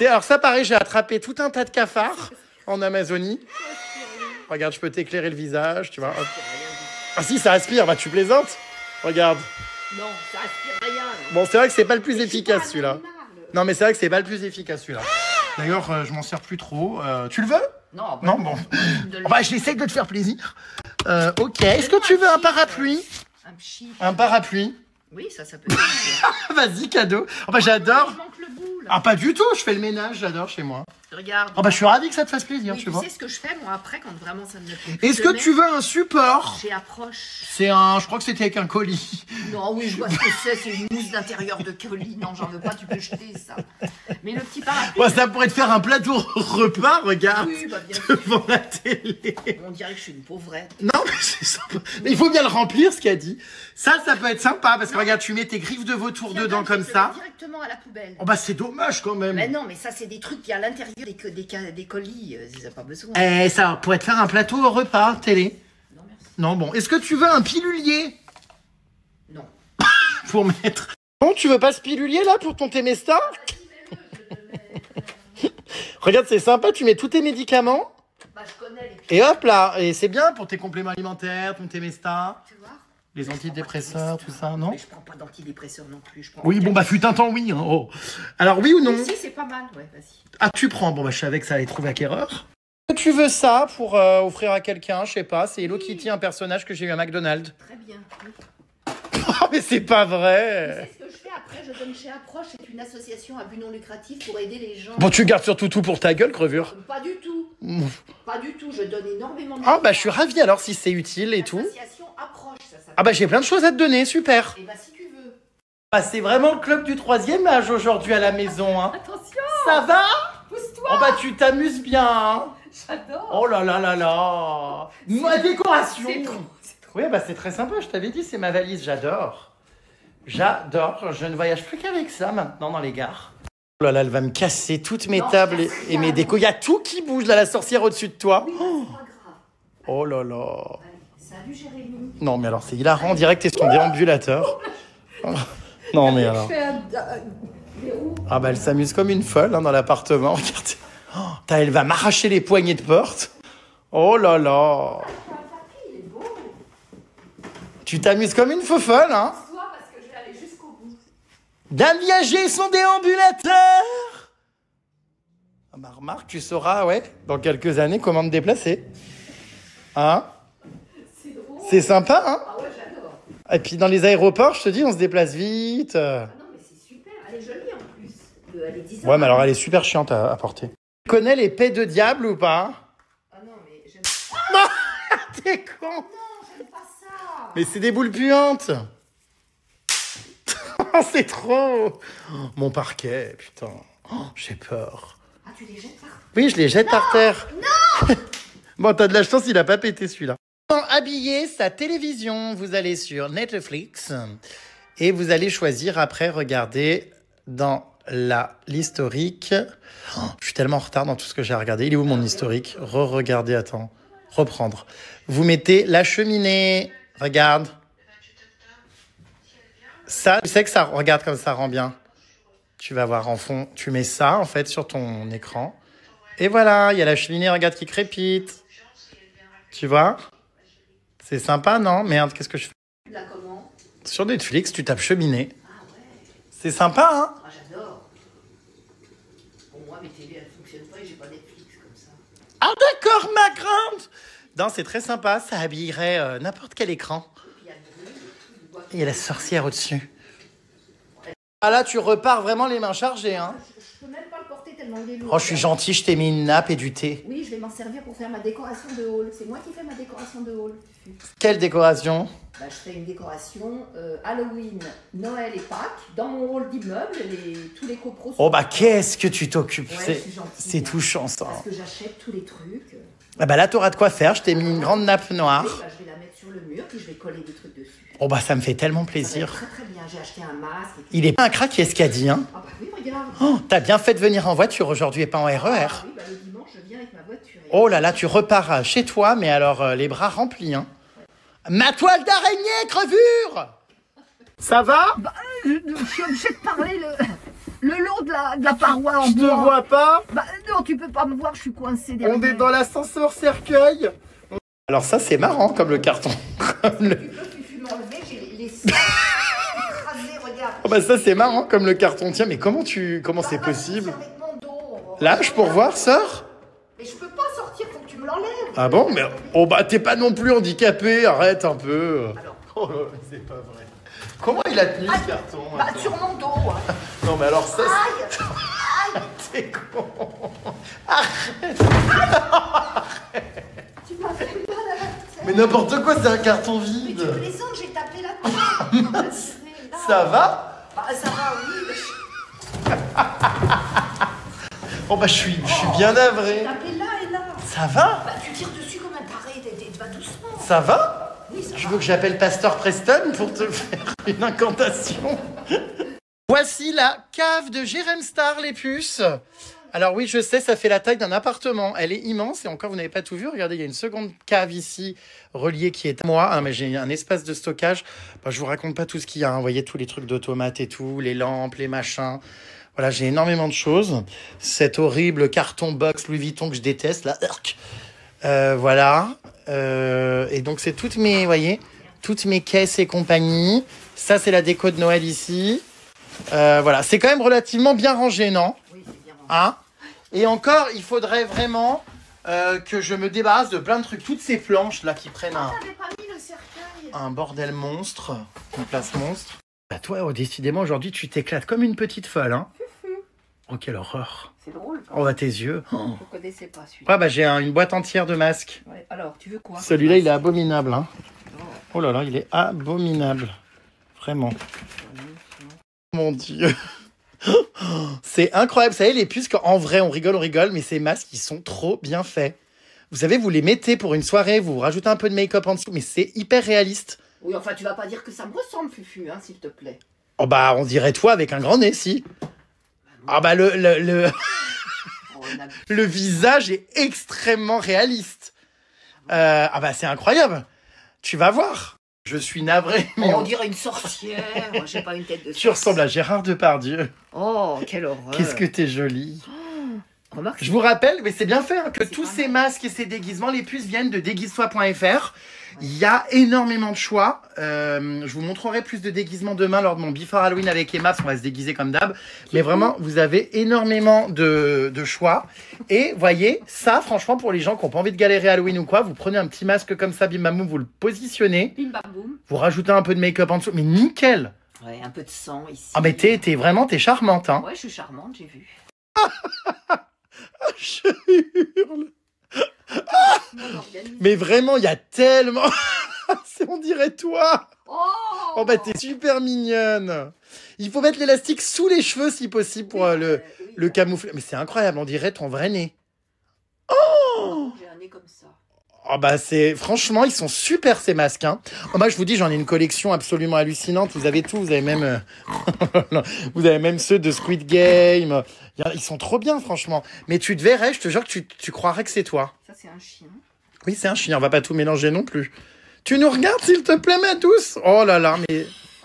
Alors ça pareil, j'ai attrapé tout un tas de cafards en Amazonie. Regarde, je peux t'éclairer le visage, tu vois. Hop. Ah si, ça aspire, bah tu plaisantes. Regarde. Non, ça aspire rien. Bon, c'est vrai que c'est pas le plus Mais je suis efficace pas un celui-là. animal. Non, mais c'est vrai que c'est pas le plus efficace celui-là. D'ailleurs, je m'en sers plus trop. Tu le veux? Non, Non, bon. Bah, j'essaie de te faire plaisir. Ok. Est-ce que tu veux un parapluie? Un pchit. Un parapluie? Oui, ça peut être. Vas-y, cadeau. Oh, bah, j'adore. Il manque le bout, là. Ah, pas du tout. Je fais le ménage. J'adore chez moi. Regarde. Oh, bah, je suis ravi que ça te fasse plaisir, Oui, tu tu vois. sais ce que je fais, moi, après, quand vraiment ça me plaît plus. Est-ce que tu veux un support? J'ai approche. C'est un... Je crois que c'était avec un colis. Non, oui, je vois ce que c'est une mousse d'intérieur de colis. Non, j'en veux pas, tu peux jeter ça. Mais le petit parapluie. Ouais, ça pourrait te faire un plateau repas, regarde. Oui, bah bien sûr. Devant la télé. On dirait que je suis une pauvrette. Non, mais c'est sympa. Mais il faut bien le remplir, ce qu'il a dit. Ça peut être sympa, parce que regarde, tu mets tes griffes de vautour Tiens, dedans je comme te ça. mets directement à la poubelle. Oh bah c'est dommage quand même. Mais non, mais ça, c'est des trucs qui à l'intérieur des colis. Ils n'ont pas besoin. Eh, ça pourrait te faire un plateau au repas, télé. Non, merci. Non, bon. Est-ce que tu veux un pilulier Non. pour mettre... Non, tu veux pas ce pilulier là pour ton Temesta? Regarde, c'est sympa, tu mets tous tes médicaments. Bah, je connais les Et hop là, et c'est bien pour tes compléments alimentaires, ton Temesta, Tu vois? les antidépresseurs, tout ça, non? Mais je prends pas d'antidépresseurs non plus. Je prends Oui, bon bah fut un temps, oui. Hein. Oh. Alors oui ou non? Oui, si, c'est pas mal. Ouais, vas-y. Ah, tu prends. Bon, bah, je savais que ça allait trouver acquéreur. Tu veux ça pour offrir à quelqu'un? Je sais pas. C'est Hello Kitty, un personnage que j'ai eu à McDonald's. Très bien. Oui. Oh, mais c'est pas Tu vrai. sais ce que je fais après? Je donne chez Approche. C'est une association à but non lucratif pour aider les gens. Bon, tu gardes surtout tout pour ta gueule, crevure. Pas du tout. Pas du tout. Je donne énormément de. Ah, bah, je suis ravi alors si c'est utile et tout. L'association Approche, ça s'appelle. Ah, bah, j'ai plein de choses à te donner. Super. Et bah, si tu veux. Bah, c'est vraiment le club du 3e âge aujourd'hui à la maison. Hein. Attention. Ça va? Pousse-toi. Oh, bah, tu t'amuses bien. Hein. J'adore. Oh là là là là. Ma décoration. C'est trop. Oui, bah c'est très sympa, je t'avais dit, c'est ma valise, j'adore. J'adore, je ne voyage plus qu'avec ça maintenant dans les gares. Oh là là, elle va me casser toutes mes tables et mes décos. Il y a tout qui bouge là, la sorcière au-dessus de toi. Oui, c'est pas grave. Oh là là. Allez, salut Jérémy. Non mais alors c'est hilarant, on dirait que t'es sur ton déambulateur. Oh, non mais alors. Je fais un verrou. Ah bah elle s'amuse comme une folle hein, dans l'appartement, regardez. Oh, elle va m'arracher les poignées de porte. Oh là là. Il est beau. Tu t'amuses comme une fofolle, hein. Toi, parce que je vais aller jusqu'au bout. Dame Viager, son déambulateur. Ah bah remarque, tu sauras, ouais, dans quelques années, comment te déplacer. Hein? C'est drôle. C'est sympa, hein? Ah ouais, j'adore. Et puis dans les aéroports, je te dis, on se déplace vite. Ah non, mais c'est super. Elle est jolie en plus. Elle est 10 ans. Ouais, mais alors elle est super chiante à porter. Tu connais les paix de diable ou pas? Ah non, mais j'aime Non, t'es con. Non, j'aime pas ça. Mais c'est des boules puantes. C'est trop. Mon parquet, putain. Oh, j'ai peur. Ah, tu les jettes par. Oui, je les jette par terre. Non. Bon, t'as de la chance, il a pas pété celui-là. Pour habiller sa télévision, vous allez sur Netflix et vous allez choisir après regarder dans l'historique. Oh, je suis tellement en retard dans tout ce que j'ai regardé. Il est où mon historique? Re-regarder, attends. Reprendre. Vous mettez la cheminée. Regarde. Ça, tu sais que ça regarde comme ça rend bien. Tu vas voir en fond, tu mets ça en fait sur ton écran. Et voilà, il y a la cheminée, regarde, qui crépite. Tu vois? C'est sympa, non? Merde, qu'est-ce que je fais? Là, comment? Sur Netflix, tu tapes cheminée. Ah ouais. C'est sympa, hein? Ah, j'adore. Pour moi, mes télé, elles fonctionnent pas et j'ai pas Netflix comme ça. Ah d'accord, ma grande! Non, c'est très sympa, ça habillerait n'importe quel écran. Et puis, il y a le bruit, Et il y a la sorcière au-dessus. Ah là, tu repars vraiment les mains chargées, hein? Je peux même pas le porter tellement il est lourd. Oh, je suis gentil, je t'ai mis une nappe et du thé. Oui, je vais m'en servir pour faire ma décoration de hall. C'est moi qui fais ma décoration de hall. Quelle décoration? Bah, je fais une décoration Halloween, Noël et Pâques dans mon hall d'immeuble. Tous les copros sont... Oh bah qu'est-ce que tu t'occupes? Ouais, C'est- je suis gentille, C'est hein. touchant, ça. Parce que j'achète tous les trucs. Ah bah là, t'auras de quoi faire, je t'ai mis une grande nappe noire. Oui, bah, je vais la mettre sur le mur puis je vais coller des trucs dessus. Oh bah ça me fait tellement Ça va être plaisir. très très bien. J'ai acheté un masque. Et tout. Il est pas un crack, qui est-ce qu'il a dit, hein? Ah bah oui, regarde. Oh, t'as bien fait de venir en voiture aujourd'hui et pas en RER. Ah oui, bah, le dimanche, je viens avec ma voiture. Oh là là, tu repars chez toi, mais alors les bras remplis, hein. Ma toile d'araignée, crevure! Ça va? Bah, je suis obligée de parler le long de la paroi en Je te bois. vois pas. Bah non, tu peux pas me voir, je suis coincée derrière. On est dans l'ascenseur cercueil. Alors ça, c'est marrant comme le carton. Comme le- Tu peux, Fufu, m'enlever, j'ai les seins écrasés, regarde. Oh bah ça, c'est marrant comme le carton. Tiens, mais comment c'est Bah, possible? c'est avec mon dos. Lâche pour voir, sors. Mais je peux pas sortir, faut que tu me l'enlèves. Ah bon? Mais oh bah t'es pas non plus handicapé, arrête un peu. Alors. Oh là là, c'est pas vrai. Comment il a tenu ce carton? Bah, attends. sur mon dos. Hein. Non mais alors ça, Aïe. c'est con. Tu m'as fait mal à la tête. Mais n'importe quoi, c'est un carton Mais tu vide. plaisantes, j'ai tapé la tête. Ça va? Bah, ça va, oui. Oh bah je suis bien navré. J'ai tapé là et là. Ça va? Bah, tu tires dessus comme un taré, tu vas doucement. Ça va? Oui, ça Tu va. veux que j'appelle Pasteur Preston pour te faire une incantation? Voici la cave de Jérém Star, les puces. Alors oui, je sais, ça fait la taille d'un appartement. Elle est immense et encore, vous n'avez pas tout vu. Regardez, il y a une seconde cave ici, reliée, qui est à moi. Hein, mais j'ai un espace de stockage. Bah, je vous raconte pas tout ce qu'il y a. Hein. Vous voyez tous les trucs d'automates et tout, les lampes, les machins. Voilà, j'ai énormément de choses. Cet horrible carton box Louis Vuitton que je déteste, là. Voilà. Et donc, c'est toutes mes, voyez, toutes mes caisses et compagnie. Ça, c'est la déco de Noël ici. Voilà, c'est quand même relativement bien rangé, non? Oui, c'est bien rangé. Hein? Et encore, il faudrait vraiment que je me débarrasse de plein de trucs. Toutes ces planches là qui prennent T'avais pas mis le cercueil. un bordel monstre, une place monstre. Bah toi, oh, décidément, aujourd'hui, tu t'éclates comme une petite folle, hein? Oh, quelle horreur. C'est drôle. Oh, bah tes yeux. Oh. Je connaissais pas celui-là. Ouais, bah j'ai une boîte entière de masques. Ouais, alors, tu veux quoi? Celui-là, il est abominable, hein? Oh là là, il est abominable. Vraiment. Mon Dieu. C'est incroyable. Vous savez, les puces, en vrai, on rigole, mais ces masques, ils sont trop bien faits. Vous savez, vous les mettez pour une soirée, vous rajoutez un peu de make-up en dessous, mais c'est hyper réaliste. Oui, enfin, tu vas pas dire que ça me ressemble, Fufu, hein, s'il te plaît. Oh bah, on dirait toi avec un grand nez, si. Ah bah, Oh, on a- le visage est extrêmement réaliste. Ah bah, c'est incroyable. Tu vas voir. Je suis navré, mais on dirait une sorcière. Moi, j'ai pas une tête de tu sorcière. ressembles à Gérard Depardieu. Oh, quelle horreur. Qu'est-ce que t'es jolie. Remarque, Je vous rappelle, mais c'est bien fait, hein, que C'est tous pas ces mal. masques et ces déguisements, les puces viennent de déguise-toi.fr. Il y a énormément de choix. Je vous montrerai plus de déguisements demain lors de mon Before Halloween avec Emma, parce qu'on va se déguiser comme d'hab. Mais vraiment, vous avez énormément de choix. Et voyez, ça, franchement, pour les gens qui n'ont pas envie de galérer Halloween ou quoi, vous prenez un petit masque comme ça, bim bam boum, vous le positionnez, bim bam boum. vous rajoutez un peu de make-up en dessous, mais nickel. Ouais, un peu de sang ici. Ah mais t'es charmante, hein. Ouais, je suis charmante, j'ai vu. Je hurle. On organise. Mais vraiment, il y a tellement... On dirait toi. Oh, Oh bah t'es super mignonne. Il faut mettre l'élastique sous les cheveux si possible pour le oui, camoufler. Mais c'est incroyable, on dirait ton vrai nez. j'ai un nez comme ça. Oh bah c'est... Franchement, ils sont super ces masques. Hein. Oh, moi je vous dis, j'en ai une collection absolument hallucinante. Vous avez tout, vous avez même... vous avez même ceux de Squid Game. Ils sont trop bien franchement. Mais tu te verrais, je te jure que tu croirais que c'est toi. Ça, c'est un chien. Oui, c'est un chien, on va pas tout mélanger non plus. Tu nous regardes, s'il te plaît, ma douce? Oh là là,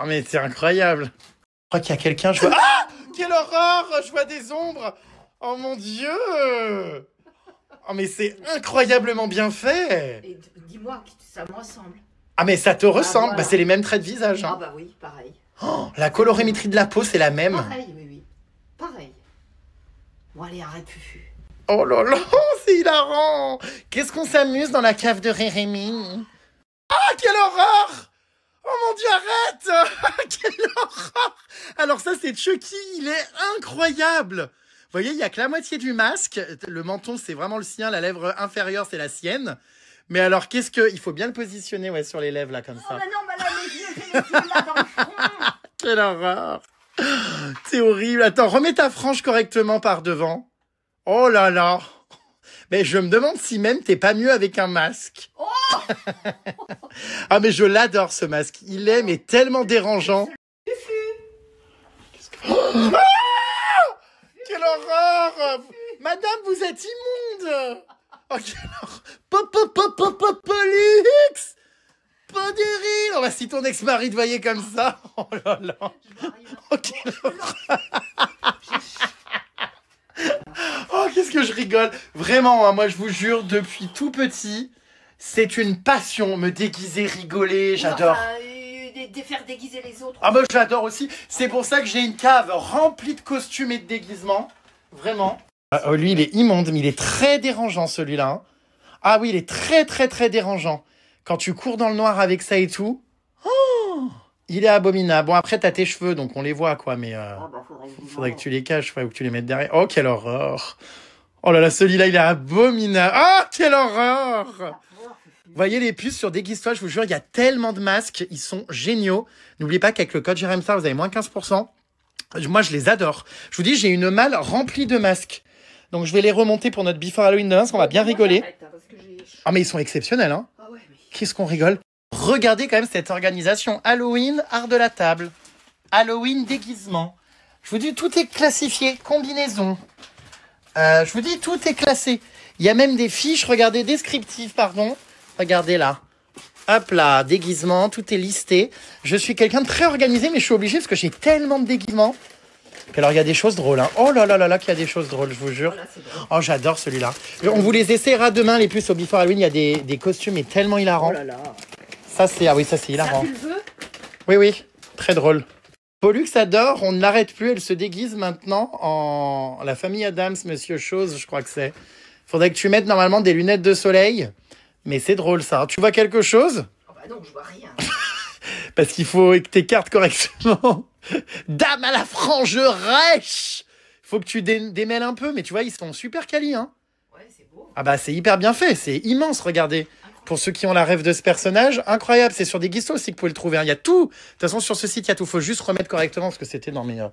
mais c'est incroyable. Je crois qu'il y a quelqu'un, je vois... Ah! quelle horreur! Je vois des ombres! Oh mon Dieu! Oh, mais c'est incroyablement bien fait! Et dis-moi, ça me ressemble. Ah, mais ça te ressemble! voilà. Bah, c'est les mêmes traits de visage. Ah Hein. bah oui, pareil. Oh, la colorimétrie de la peau, c'est la même. Pareil, oui. Pareil. Bon, allez, arrête, Fufu. Oh là là, c'est hilarant! Qu'est-ce qu'on s'amuse dans la cave de Rérémy? Ah, quelle horreur! Oh mon Dieu, arrête! Quelle horreur! Alors ça, c'est Chucky, il est incroyable! Vous voyez, il n'y a que la moitié du masque. Le menton, c'est vraiment le sien. La lèvre inférieure, c'est la sienne. Mais alors, qu'est-ce que... Il faut bien le positionner ouais, sur les lèvres, là, comme ça. Oh bah non, bah là, les yeux, j'ai les yeux là dans le front. Quelle horreur! C'est horrible. Attends, remets ta frange correctement par devant. Oh là là! Mais je me demande si même t'es pas mieux avec un masque. Oh Ah mais je l'adore ce masque. Il est mais tellement dérangeant. Ah quelle horreur! Madame, vous êtes immonde! Oh quelle horreur! Pollux! Podéril! Oh bah si ton ex-mari te voyait comme ça. Oh là là. Oh quelle horreur! Oh, qu'est-ce que je rigole. Vraiment, hein, moi, je vous jure, depuis tout petit, c'est une passion, me déguiser, rigoler, j'adore. Enfin, faire déguiser les autres. Ah, moi, j'adore aussi. C'est pour ça que j'ai une cave remplie de costumes et de déguisements. Vraiment. Oh, lui, il est immonde, mais il est très dérangeant, celui-là. Hein. Ah oui, il est très dérangeant. Quand tu cours dans le noir avec ça et tout. Oh, il est abominable. Bon, après, t'as tes cheveux, donc on les voit, quoi, mais... faudrait que tu les caches, faudrait que tu les mettes derrière. Oh, quelle horreur! Oh là là, celui-là, il est abominable. Ah, quelle horreur! Vous voyez les puces sur Déguise-toi, je vous jure, il y a tellement de masques, ils sont géniaux. N'oubliez pas qu'avec le code JRMSTAR, vous avez moins 15%. Moi, je les adore. Je vous dis, j'ai une malle remplie de masques. Donc, je vais les remonter pour notre Before Halloween demain, parce qu'on va bien rigoler. Ah, mais ils sont exceptionnels, hein. Ah ouais, mais... Qu'est-ce qu'on rigole? Regardez quand même cette organisation. Halloween, art de la table. Halloween, déguisement. Je vous dis, tout est classifié. Combinaison. Je vous dis, tout est classé. Il y a même des fiches, regardez, descriptives, pardon. Regardez là. Hop là, déguisement, tout est listé. Je suis quelqu'un de très organisé, mais je suis obligé parce que j'ai tellement de déguisements. Puis alors, il y a des choses drôles. Hein. Oh là là là là, qu'il y a des choses drôles, je vous jure. Oh, j'adore celui-là. On vous les essaiera demain, les puces au Before Halloween. Il y a des costumes tellement hilarants. Oh là là. Ça, c'est... Ah oui, ça, c'est hilarant. Ça, tu le veux? Oui, oui. Très drôle. Pollux adore, on ne l'arrête plus, elle se déguise maintenant en la famille Adams, Monsieur Chose, je crois que c'est. Faudrait que tu mettes normalement des lunettes de soleil, mais c'est drôle ça. Tu vois quelque chose? Oh bah non, je vois rien. Parce qu'il faut que tu écartes correctement. Dame à la frange rêche! Faut que tu démêles un peu, mais tu vois, ils sont super quali, hein. Ouais, c'est beau. Ah bah c'est hyper bien fait, c'est immense, regardez. Pour ceux qui ont la rêve de ce personnage, incroyable. C'est sur Déguise-toi aussi que vous pouvez le trouver. Hein. Il y a tout. De toute façon, sur ce site, il y a tout. Faut juste remettre correctement parce que c'était dans mes,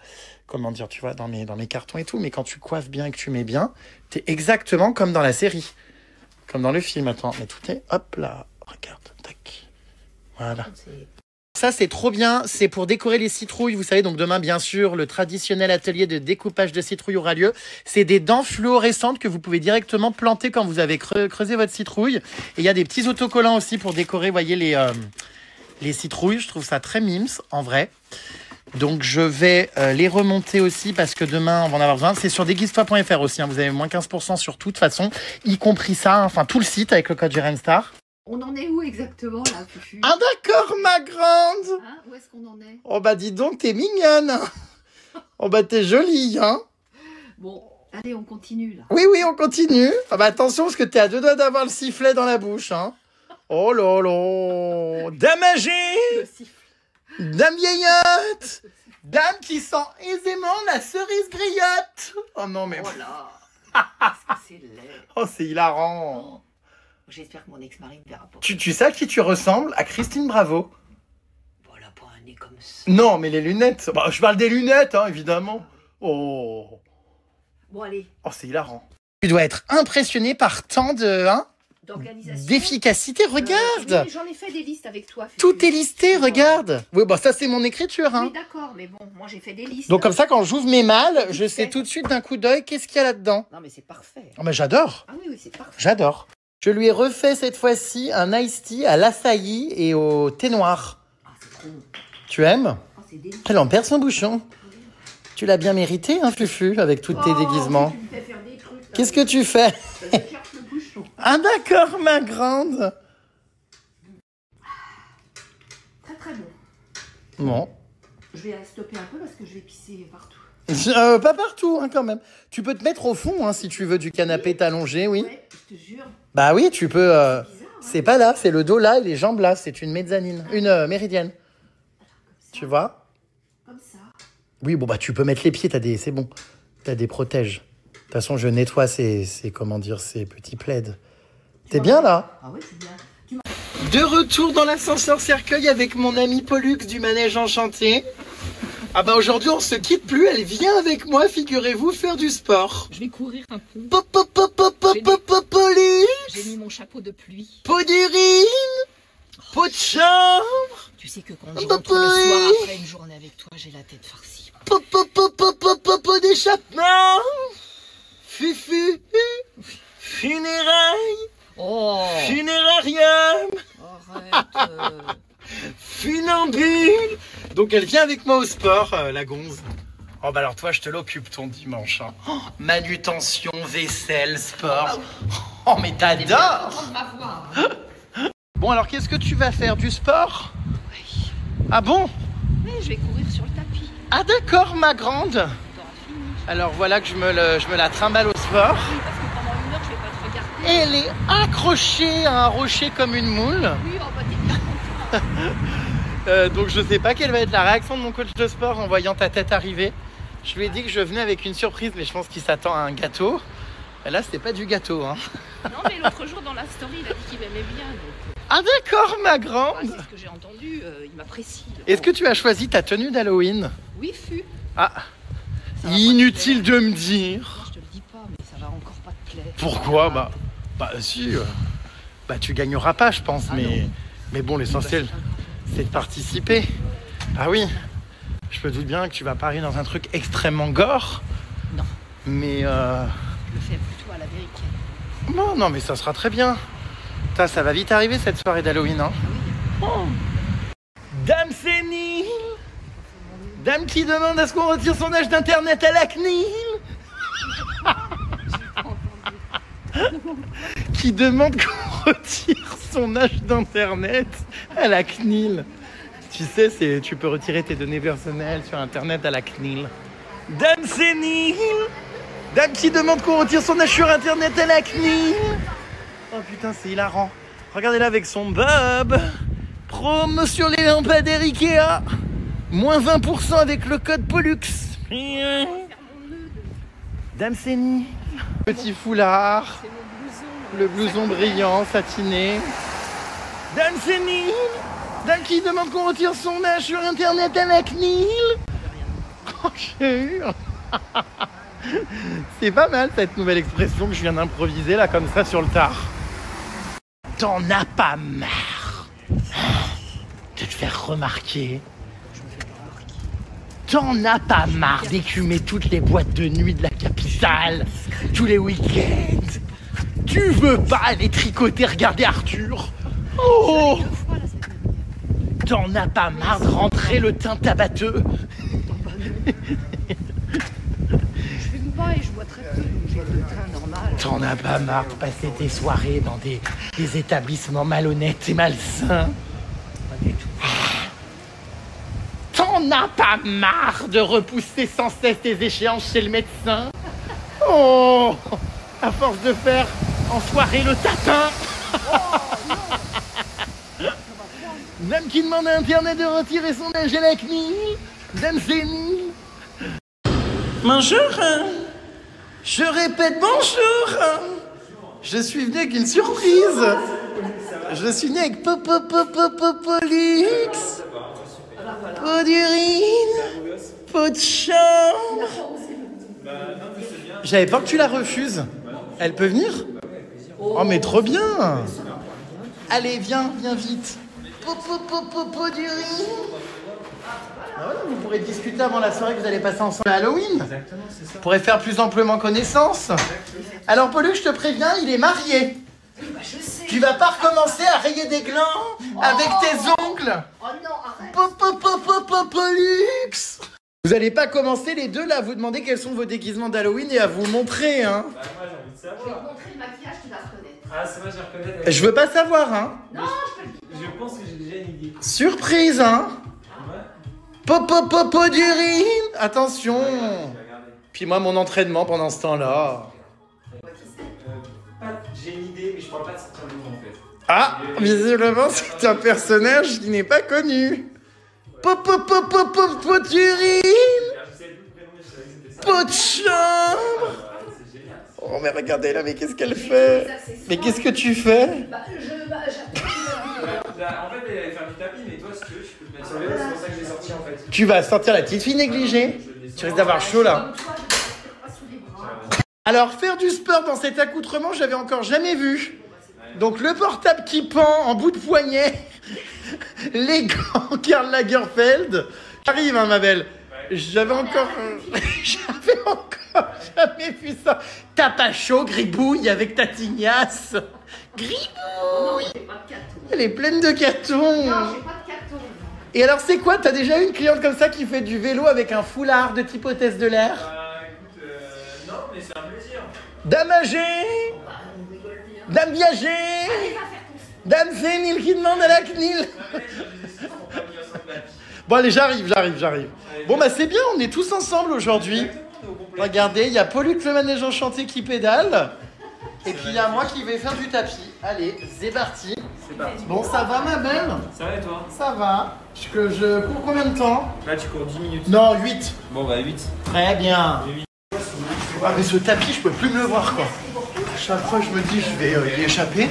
comment dire, tu vois, dans mes cartons et tout. Mais quand tu coiffes bien et que tu mets bien, t'es exactement comme dans la série, comme dans le film. Attends, mais tout est, hop là, regarde, tac, voilà. Ça, c'est trop bien. C'est pour décorer les citrouilles. Vous savez, donc demain, bien sûr, le traditionnel atelier de découpage de citrouilles aura lieu. C'est des dents fluorescentes que vous pouvez directement planter quand vous avez creusé votre citrouille. Et il y a des petits autocollants aussi pour décorer, voyez, les citrouilles. Je trouve ça très mimes, en vrai. Donc, je vais les remonter aussi parce que demain, on va en avoir besoin. C'est sur déguise-toi.fr aussi. Hein. Vous avez moins 15% sur toute façon, y compris ça. Hein. Enfin, tout le site avec le code JRMSTAR. On en est où exactement là, Fufu? Ah d'accord, ma grande. Hein, où est-ce qu'on en est? Oh bah dis donc, t'es mignonne. Oh bah t'es jolie, hein. Bon, allez, on continue là. Oui, oui, on continue. Ah bah attention, parce que t'es à deux doigts d'avoir le sifflet dans la bouche, hein. Oh là là. Dame âgée. Le siffle. Dame vieillotte. Dame qui sent aisément la cerise griotte. Oh non, mais... Oh là. Est-ce que c'est laid? Oh, c'est hilarant. J'espère que mon ex-mari me verra pas. Tu sais à qui tu ressembles? À Christine Bravo. Bon, elle a pas un nez comme ça. Non, mais les lunettes. Bah, je parle des lunettes, hein, évidemment. Oh. Bon, allez. Oh, c'est hilarant. Tu dois être impressionné par tant de... Hein, d'organisation. D'efficacité, regarde. Oui, j'en ai fait des listes avec toi. Fufu. Tout est listé, regarde. Oui, bah ça, c'est mon écriture. Hein. Oui, d'accord, mais bon, moi, j'ai fait des listes. Donc, comme ça, quand j'ouvre mes malles, je sais tout de suite d'un coup d'œil qu'est-ce qu'il y a là-dedans. Non, mais c'est parfait. Oh, mais j'adore. Ah oui, c'est parfait. J'adore. Je lui ai refait cette fois-ci un iced tea à l'açaï et au thé noir. Ah, c'est trop. Tu aimes? Ah, c'est délicieux. Elle en perd son bouchon. Tu l'as bien mérité, hein, Fufu, avec tous tes déguisements. Tu me fais faire des trucs, là. Qu'est-ce que tu fais? Je cherche le bouchon. Ah d'accord, ma grande. Très très bon. Bon. Je vais stopper un peu parce que je vais pisser partout. Pas partout, hein, quand même. Tu peux te mettre au fond, hein, si tu veux, du canapé t'allonger, oui. Ouais, je te jure. Bah oui, tu peux... Bizarre, hein. C'est pas là, c'est le dos là et les jambes là. C'est une mezzanine, une méridienne. Tu vois? Comme ça. Oui, bon, bah tu peux mettre les pieds, c'est bon. T'as des protèges. De toute façon, je nettoie ces petits plaids. T'es bien là? Ah ouais, c'est bien. De retour dans l'ascenseur cercueil avec mon ami Pollux du Manège Enchanté. Ah bah aujourd'hui on se quitte plus, elle vient avec moi, figurez-vous, faire du sport. Je vais courir un peu. Pollux, J'ai mis mon chapeau de pluie. peau d'urine, peau de chambre, Tu sais que quand je rentre le soir après une journée avec toi, j'ai la tête farcie. peau d'échappement, fufu, funérailles, Oh, funérarium, arrête. funambule. Donc elle vient avec moi au sport, la gonze. Oh bah alors toi je te l'occupe ton dimanche. Hein. Oh, manutention, vaisselle, sport. Oh mais t'adores. Bon alors qu'est-ce que tu vas faire? Du sport? Oui. Ah bon? Oui, je vais courir sur le tapis. Ah d'accord ma grande. T'auras fini. Alors voilà que je me la trimballe au sport. Oui, parce que pendant une heure, je vais pas te regarder. Et elle est accrochée à un rocher comme une moule. Oui, oh bah t'es bien content. Donc je sais pas quelle va être la réaction de mon coach de sport en voyant ta tête arriver. Je lui ai dit que je venais avec une surprise, mais je pense qu'il s'attend à un gâteau. Et là, c'était pas du gâteau. Hein. Non, mais l'autre jour dans la story, il a dit qu'il m'aimait bien. Donc, Ah d'accord, ma grande. c'est ce que j'ai entendu. Il m'apprécie. Est-ce que tu as choisi ta tenue d'Halloween? Oui, fut. Ah, Ça va inutile pas de me te plaire. dire. Non, je te le dis pas, mais ça va encore pas te plaire. Pourquoi? Bah si. Bah tu gagneras pas, je pense. Ah mais bon, l'essentiel, c'est de participer. Ah oui. Je me doute bien que tu vas parier dans un truc extrêmement gore. Non. Mais Je le fais plutôt à l'américaine. non, mais ça sera très bien. Ça va vite arriver cette soirée d'Halloween. Hein. Oh. Dame sénile. Dame qui demande à ce qu'on retire son âge d'internet à la CNIL. Qui demande qu'on retire son âge d'internet à la CNIL. Tu sais, tu peux retirer tes données personnelles sur internet à la CNIL. Dame sénile. Dame qui demande qu'on retire son âge sur internet à la CNIL. Oh putain, c'est hilarant. Regardez-la avec son bob. Promo sur les lampadaires Ikea. Moins 20% avec le code Pollux. Dame sénile. Petit foulard. C'est mon blouson. Le blouson brillant, satiné. Dame sénile. Dame qui demande qu'on retire son âge sur internet à la CNIL. Oh, j'ai eu. C'est pas mal cette nouvelle expression que je viens d'improviser là comme ça sur le tard. T'en as pas marre de te faire remarquer? T'en as pas marre d'écumer toutes les boîtes de nuit de la capitale tous les week-ends? Tu veux pas aller tricoter, regarder Arthur? Oh! T'en as pas marre de rentrer le teint tabatteux? Je fume pas et je bois très peu, donc j'ai le train normal. T'en as pas marre de passer tes soirées dans des établissements malhonnêtes et malsains? Pas du tout. T'en as pas marre de repousser sans cesse tes échéances chez le médecin? Oh! À force de faire en soirée le tatin! Dame qui demande à Internet de retirer son âge à la CNIL. Dame sénile. Bonjour. Je répète bonjour. Je suis venu avec une surprise. Je suis venu avec Pollux. Peau d'urine. Peau de chambre. J'avais peur que tu la refuses. Elle peut venir? Oh mais trop bien. Allez, viens vite. Peau d'urine. Ah voilà, vous pourrez discuter avant la soirée que vous allez passer ensemble à Halloween. Exactement, c'est ça. Vous pourrez faire plus amplement connaissance. Alors Pollux, je te préviens, il est marié. Bah, je sais. Tu vas pas recommencer à rayer des glands avec tes ongles. Oh non, arrête. Pollux. Vous allez pas commencer les deux là à vous demander quels sont vos déguisements d'Halloween et à vous montrer, hein. Bah, moi, j'ai envie de Je vais te savoir. montrer le maquillage, tu vas reconnaître. Ah, c'est vrai, je reconnais. Je veux pas savoir, hein. Non, je peux le dire. Je pense que j'ai déjà une idée. Surprise, hein. Ouais. Popo durine. Attention. Je vais regarder. Puis moi, mon entraînement pendant ce temps-là. J'ai une idée, mais je parle pas de sortir le nom en fait. Ah, visiblement, c'est un personnage qui n'est pas connu. Popo durine. Je sais plus le prénom, mais je savais que c'était ça. Pot de chambre. Ouais, c'est génial. Oh, mais regardez là, mais qu'est-ce qu'elle fait? Mais qu'est-ce que tu fais? En fait, elle allait faire du tapis, mais toi, si tu veux, je peux te mettre sur le vélo, c'est pour ça que je l'ai sorti en fait. Tu vas sortir la petite fille négligée. Tu risques d'avoir chaud là. Alors, faire du sport dans cet accoutrement, j'avais encore jamais vu. Donc, le portable qui pend en bout de poignet, les gants Karl Lagerfeld. J'arrive, hein, ma belle. J'avais encore jamais vu ça. T'as pas chaud, gribouille, avec ta tignasse. Gribouille. J'ai pas de caton. Elle est pleine de cartons. Non, j'ai pas de caton. Et alors, c'est quoi? T'as déjà eu une cliente comme ça qui fait du vélo avec un foulard de type hôtesse de l'air? Écoute, non, mais c'est un plaisir. Dame âgée, Bah, on rigole bien. dame viagée, Allez, va faire ton sport. dame sénile qui demande à la CNIL. Ouais, j'ai des excuses pour pas venir sur le tapis. Bon, allez, j'arrive. Bon, bah, c'est bien, on est tous ensemble aujourd'hui. Exactement, on est au complet. Regardez, il y a Pollux le manège enchanté qui pédale. Et puis, il y a moi qui vais faire du tapis. Allez, c'est parti. C'est parti. Bon, ça va, ma belle? Ça va et toi? Ça va. Je cours combien de temps? Là, tu cours 10 minutes. Non, 8. Bon, bah, 8. Très bien. Et 8. Ah, mais ce tapis, je peux plus me le voir, quoi. À chaque fois, je me dis, je vais y échapper.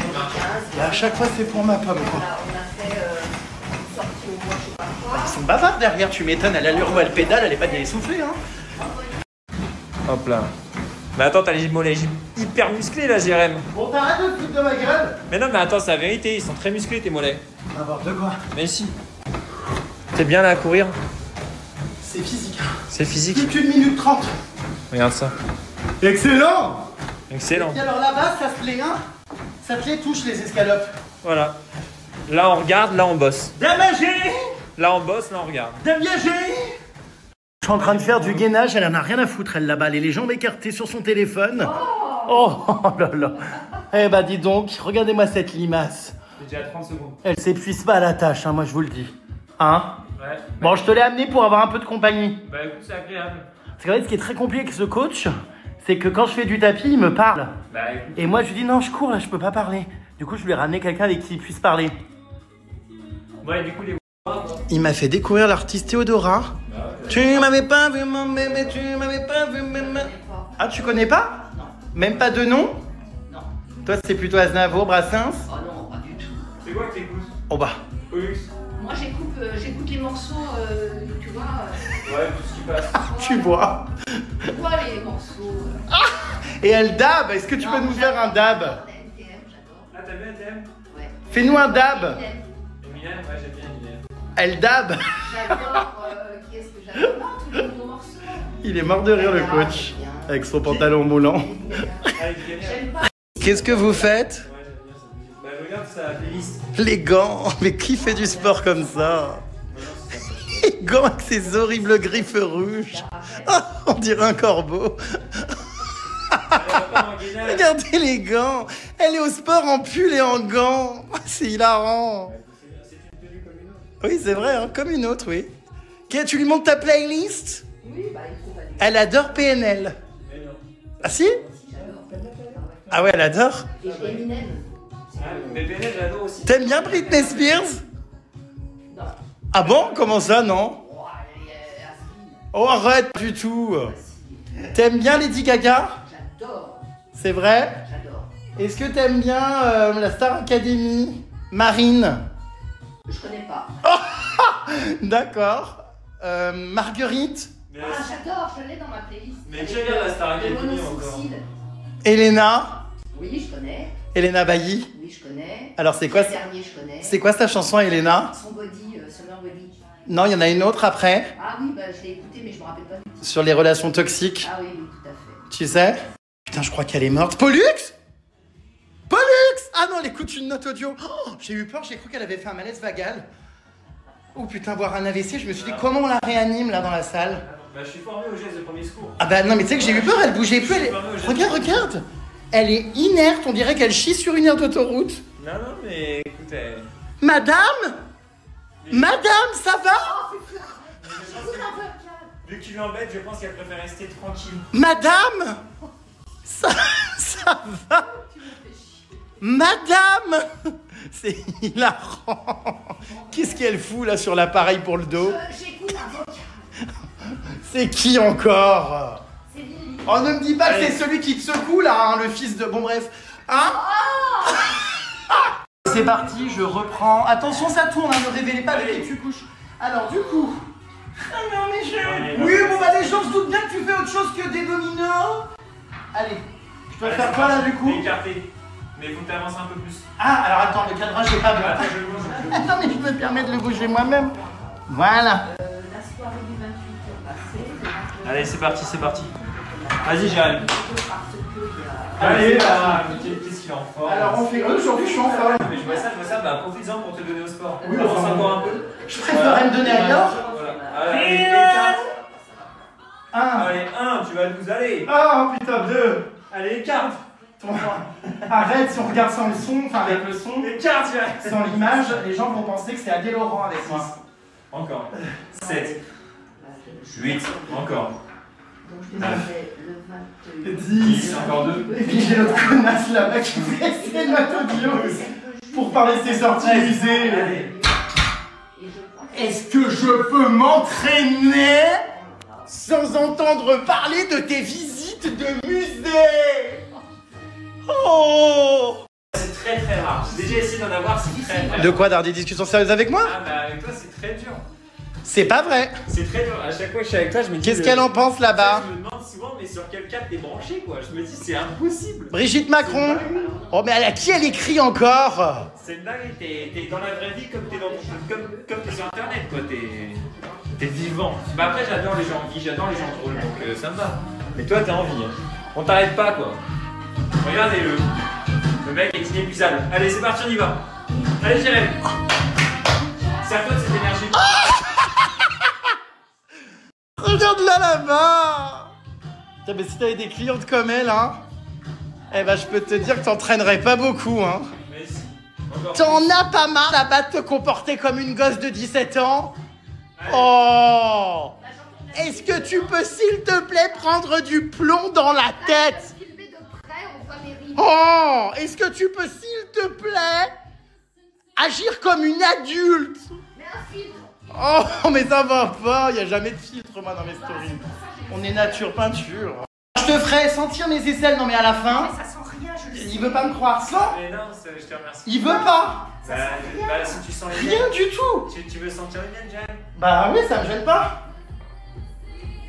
Et à chaque fois, c'est pour ma pomme, quoi. Là, on a fait une sortie au bois, je sais pas quoi. Ils sont bavards derrière, tu m'étonnes. À l'allure où elle pédale, elle est pas bien essoufflée, hein. Hop là. Mais attends, t'as les mollets hyper musclés là, Jérém. Bon, t'arrêtes de te foutre de ma gueule. Mais non, mais attends, c'est la vérité, ils sont très musclés tes mollets. N'importe quoi. Mais si. T'es bien là à courir? C'est physique. C'est physique. Plus d'1 minute 30. Regarde ça. Excellent. Excellent. Et alors là-bas, ça se plaît, hein. Ça te les touche, les escalopes. Voilà. Là, on regarde, là, on bosse. Dame âgée, Là, on bosse, là, on regarde. dame viagée. Je suis en train de faire du gainage, elle en a rien à foutre, elle là-bas. Elle est les jambes écartées sur son téléphone. Oh là là. Eh bah dis donc, regardez-moi cette limace. J'ai déjà 30 secondes. Elle s'épuise pas à la tâche, hein, moi je vous le dis. Hein? Ouais. Bon, je te l'ai amené pour avoir un peu de compagnie. Bah écoute, c'est agréable. Parce qu'en fait, ce qui est très compliqué avec ce coach, c'est que quand je fais du tapis, il me parle. Bah écoute. Et moi, je lui dis non, je cours là, je peux pas parler. Du coup, je lui ai ramené quelqu'un avec qui il puisse parler. Ouais, du coup, les. Il m'a fait découvrir l'artiste Théodora. Tu m'avais pas vu, mon bébé, tu m'avais pas vu, bébé. Ah, tu connais pas? Non. Même pas de nom? Non. Toi, c'est plutôt Aznavour, Brassens? Oh non, pas du tout. C'est quoi que t'écoutes? Oh bah. Pollux. Moi, j'écoute les morceaux, tu vois. Ouais, tout ce qui passe. Tu vois. Tu vois les morceaux. Et elle dab, est-ce que tu peux Non, nous faire un j'adore. dab? NTM, j'adore. Ah, t'as bien TM? Ouais. Fais-nous un dab. Eminem, Eminem? Ouais, j'aime bien Eminem. Elle dab. j'adore. Qui est-ce que j'adore? Non, tous les nouveaux morceaux. Il est mort de rire, le coach. Avec son pantalon moulant. Allez, tu gagnes. J'aime pas. Qu'est-ce que vous faites? Ouais, j'aime bien cette musique. Bah, regarde sa playlist. Les gants. Mais qui fait du sport comme ça? Les gants avec ces horribles griffes rouges. Ah, on dirait un corbeau. Allez, on va pas en gainage. Regardez les gants. Elle est au sport en pull et en gants. C'est hilarant. C'est une tenue comme une autre. Oui, c'est vrai, hein, comme une autre, oui. Ok, tu lui montres ta playlist? Oui, bah il faut pas dire. Elle adore PNL. Mais non. Ah si? Si, j'adore. Ah ouais, elle adore. Et Eminem. Ah, mais PNL, j'adore aussi. T'aimes bien Britney Spears? Non. Ah bon? Comment ça, non? Oh, Asmin. Oh, arrête, pas du tout. T'aimes bien Lady Gaga? J'adore. C'est vrai? J'adore. Est-ce que t'aimes bien la Star Academy? Marine? Je connais pas. D'accord. Marguerite? Mais, Ah, j'adore, je l'ai dans ma playlist. Mais qui regarde la Star Academy Le encore? monosourcil. Elena? Oui, je connais. Elena Bailly? Oui, je connais. Alors c'est quoi, Le dernier, je connais. c'est quoi sa chanson, Elena? Son body, Summer Body. Non, il y en a une autre après, Ah oui, bah je l'ai écouté, mais je me rappelle pas du titre. sur les relations toxiques. Ah oui, oui, tout à fait. Tu sais? Putain, je crois qu'elle est morte. Pollux? Pollux! Ah non, elle écoute une note audio. Oh, j'ai eu peur, j'ai cru qu'elle avait fait un malaise vagal. Oh putain, voir un AVC, je me suis dit comment on la réanime là dans la salle. Bah, je suis formé au geste de premier secours. Ah bah non, mais tu sais que j'ai eu peur, elle bougeait plus. Regarde, regarde. Elle est inerte, on dirait qu'elle chie sur une aire d'autoroute. Non, non, mais écoute, Madame Madame, ça va? vu que tu l'embêtes, je pense qu'elle préfère rester tranquille. Madame, ça va? Madame, c'est hilarant. Qu'est-ce qu'elle fout là sur l'appareil pour le dos? J'écoute un vocal. C'est qui encore? C'est Lily. Oh, ne me dis pas que Allez. c'est celui qui te secoue là, hein, le fils de... Bon bref. Hein? C'est parti, je reprends. Attention, ça tourne, hein, ne révélez pas avec qui tu couches. Alors du coup... Ah non mais je... Oui, bon bah les gens se doutent bien que tu fais autre chose que des dominos. Allez, je dois faire quoi là du coup? Écarté. Mais il faut que tu avances un peu plus. Ah, alors attends, le cadrage est pas bien. Attends, je le bouge. Non mais je me permets de le bouger moi-même. Voilà. La soirée du 28 est passée. Allez, c'est parti, c'est parti. Vas-y, Jérémy. Parce que Allez, là. Qu'est-ce qu'il est en forme? Alors on fait... Aujourd'hui je suis en forme. Mais je vois ça, bah profites-en pour te donner au sport. Oui, avance enfin, encore un peu. Je préférerais me donner ailleurs. Voilà. Allez, écarte. Un. Allez, 1, tu vas nous aller. Oh putain, 2. Allez, écarte. Arrête, si on regarde sans le son, enfin avec le son, Écarte, Jérémy. sans l'image, les gens vont penser que c'est Adèle Laurent avec moi. Encore. 7. 8. Encore. Donc je faisais le 28. 10. Encore 2. Et puis j'ai l'autre connasse là-bas qui fait essayer de mettre audio pour parler de ses sorties musées. Allez. Est-ce que je peux m'entraîner sans entendre parler de tes visites de musée? Oh! C'est très très rare. J'ai déjà essayé d'en avoir, c'est très très rare. De quoi, d'avoir des discussions sérieuses avec moi? Ah bah avec toi c'est très dur. C'est pas vrai. C'est très dur. À chaque fois que je suis avec toi, je me dis. Qu'est-ce qu'elle en pense là-bas? Je me demande souvent, mais sur quel cap t'es branché quoi. Je me dis, c'est impossible. Brigitte Macron? Oh, mais à qui elle écrit encore? C'est une dingue, t'es dans la vraie vie comme t'es comme t'es sur internet quoi. T'es vivant. Bah après, j'adore les gens en vie, j'adore les gens drôles, donc ça me va. Mais toi, t'es en vie. Hein. On t'arrête pas quoi. Regardez-le. Le mec est inépuisable. Allez, c'est parti, on y va. Allez, Jérémy. Serre-toi de cette énergie. Regarde là-bas. Putain, mais si t'avais des clientes comme elle, hein, eh ben je peux te dire que t'entraînerais pas beaucoup, hein. Mais si. Encore T'en plus. as pas marre là-bas de te comporter comme une gosse de 17 ans? Oh! Est-ce que tu peux, s'il te plaît, prendre du plomb dans la tête? Filmer de près, on voit mes rides. Oh! Est-ce que tu peux, s'il te plaît, agir comme une adulte? Mais un filtre. Oh, mais ça va pas, il n'y a jamais de filtre, moi, dans mes stories. On est nature peinture. Je te ferai sentir mes aisselles, non mais à la fin, Mais ça sent rien, je le sais. il veut pas me croire. Sans, Mais non, je te remercie. il veut pas. Bah, si tu sens les Rien miennes. du tout. Tu veux sentir les miennes, Jérémy? Bah oui, ça me gêne pas.